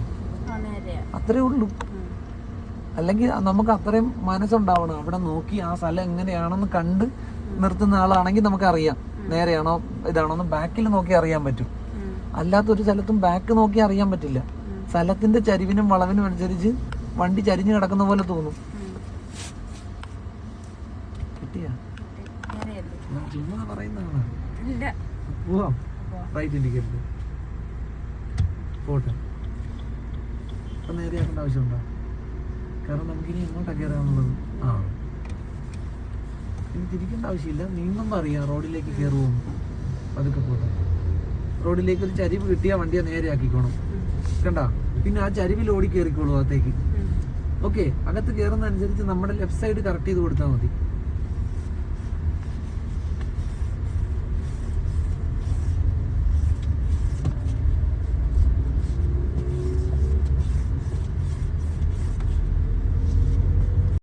അത്രേ ഉള്ളൂ. അല്ലെങ്കിൽ നമുക്ക് അത്രയും മനസ്സുണ്ടാവണം. അവിടെ നോക്കി ആ സ്ഥലം എങ്ങനെയാണെന്ന് കണ്ട് നിർത്തുന്ന ആളാണെങ്കിൽ നമുക്കറിയാം നേരെയാണോ ഇതാണോന്ന്. ബാക്കിൽ നോക്കി അറിയാൻ പറ്റും. അല്ലാത്തൊരു സ്ഥലത്തും ബാക്ക് നോക്കി അറിയാൻ പറ്റില്ല. സ്ഥലത്തിന്റെ ചരിവിനും വളവിനും അനുസരിച്ച് വണ്ടി ചരിഞ്ഞു കിടക്കുന്ന പോലെ തോന്നും. കിട്ടിയാ? ചുമ്മാ പറയുന്നതാണ്. പോവാം. റൈറ്റ് ഇൻഡിക്കേറ്റർ പോട്ടെ. അപ്പൊ നേരെയാക്കേണ്ട ആവശ്യമുണ്ടോ? കാരണം നമുക്കിനി എങ്ങോട്ടാണ് കയറാനുള്ളത്. ഇനി തിരിക്കേണ്ട ആവശ്യമില്ല. നീങ്ങുമ്പോൾ അറിയാം റോഡിലേക്ക് കയറുമോ. അതൊക്കെ പോട്ടെ. റോഡിലേക്ക് ഒരു ചരിവ് കിട്ടിയാൽ വണ്ടിയെ നേരെ ആക്കിക്കോണം, കണ്ട? പിന്നെ ആ ചരിവിൽ ഓടി കയറിക്കോളൂ അകത്തേക്ക്. ഓക്കെ, അകത്ത് കയറുന്ന അനുസരിച്ച് നമ്മുടെ ലെഫ്റ്റ് സൈഡ് കറക്റ്റ് ചെയ്ത് കൊടുത്താൽ മതി.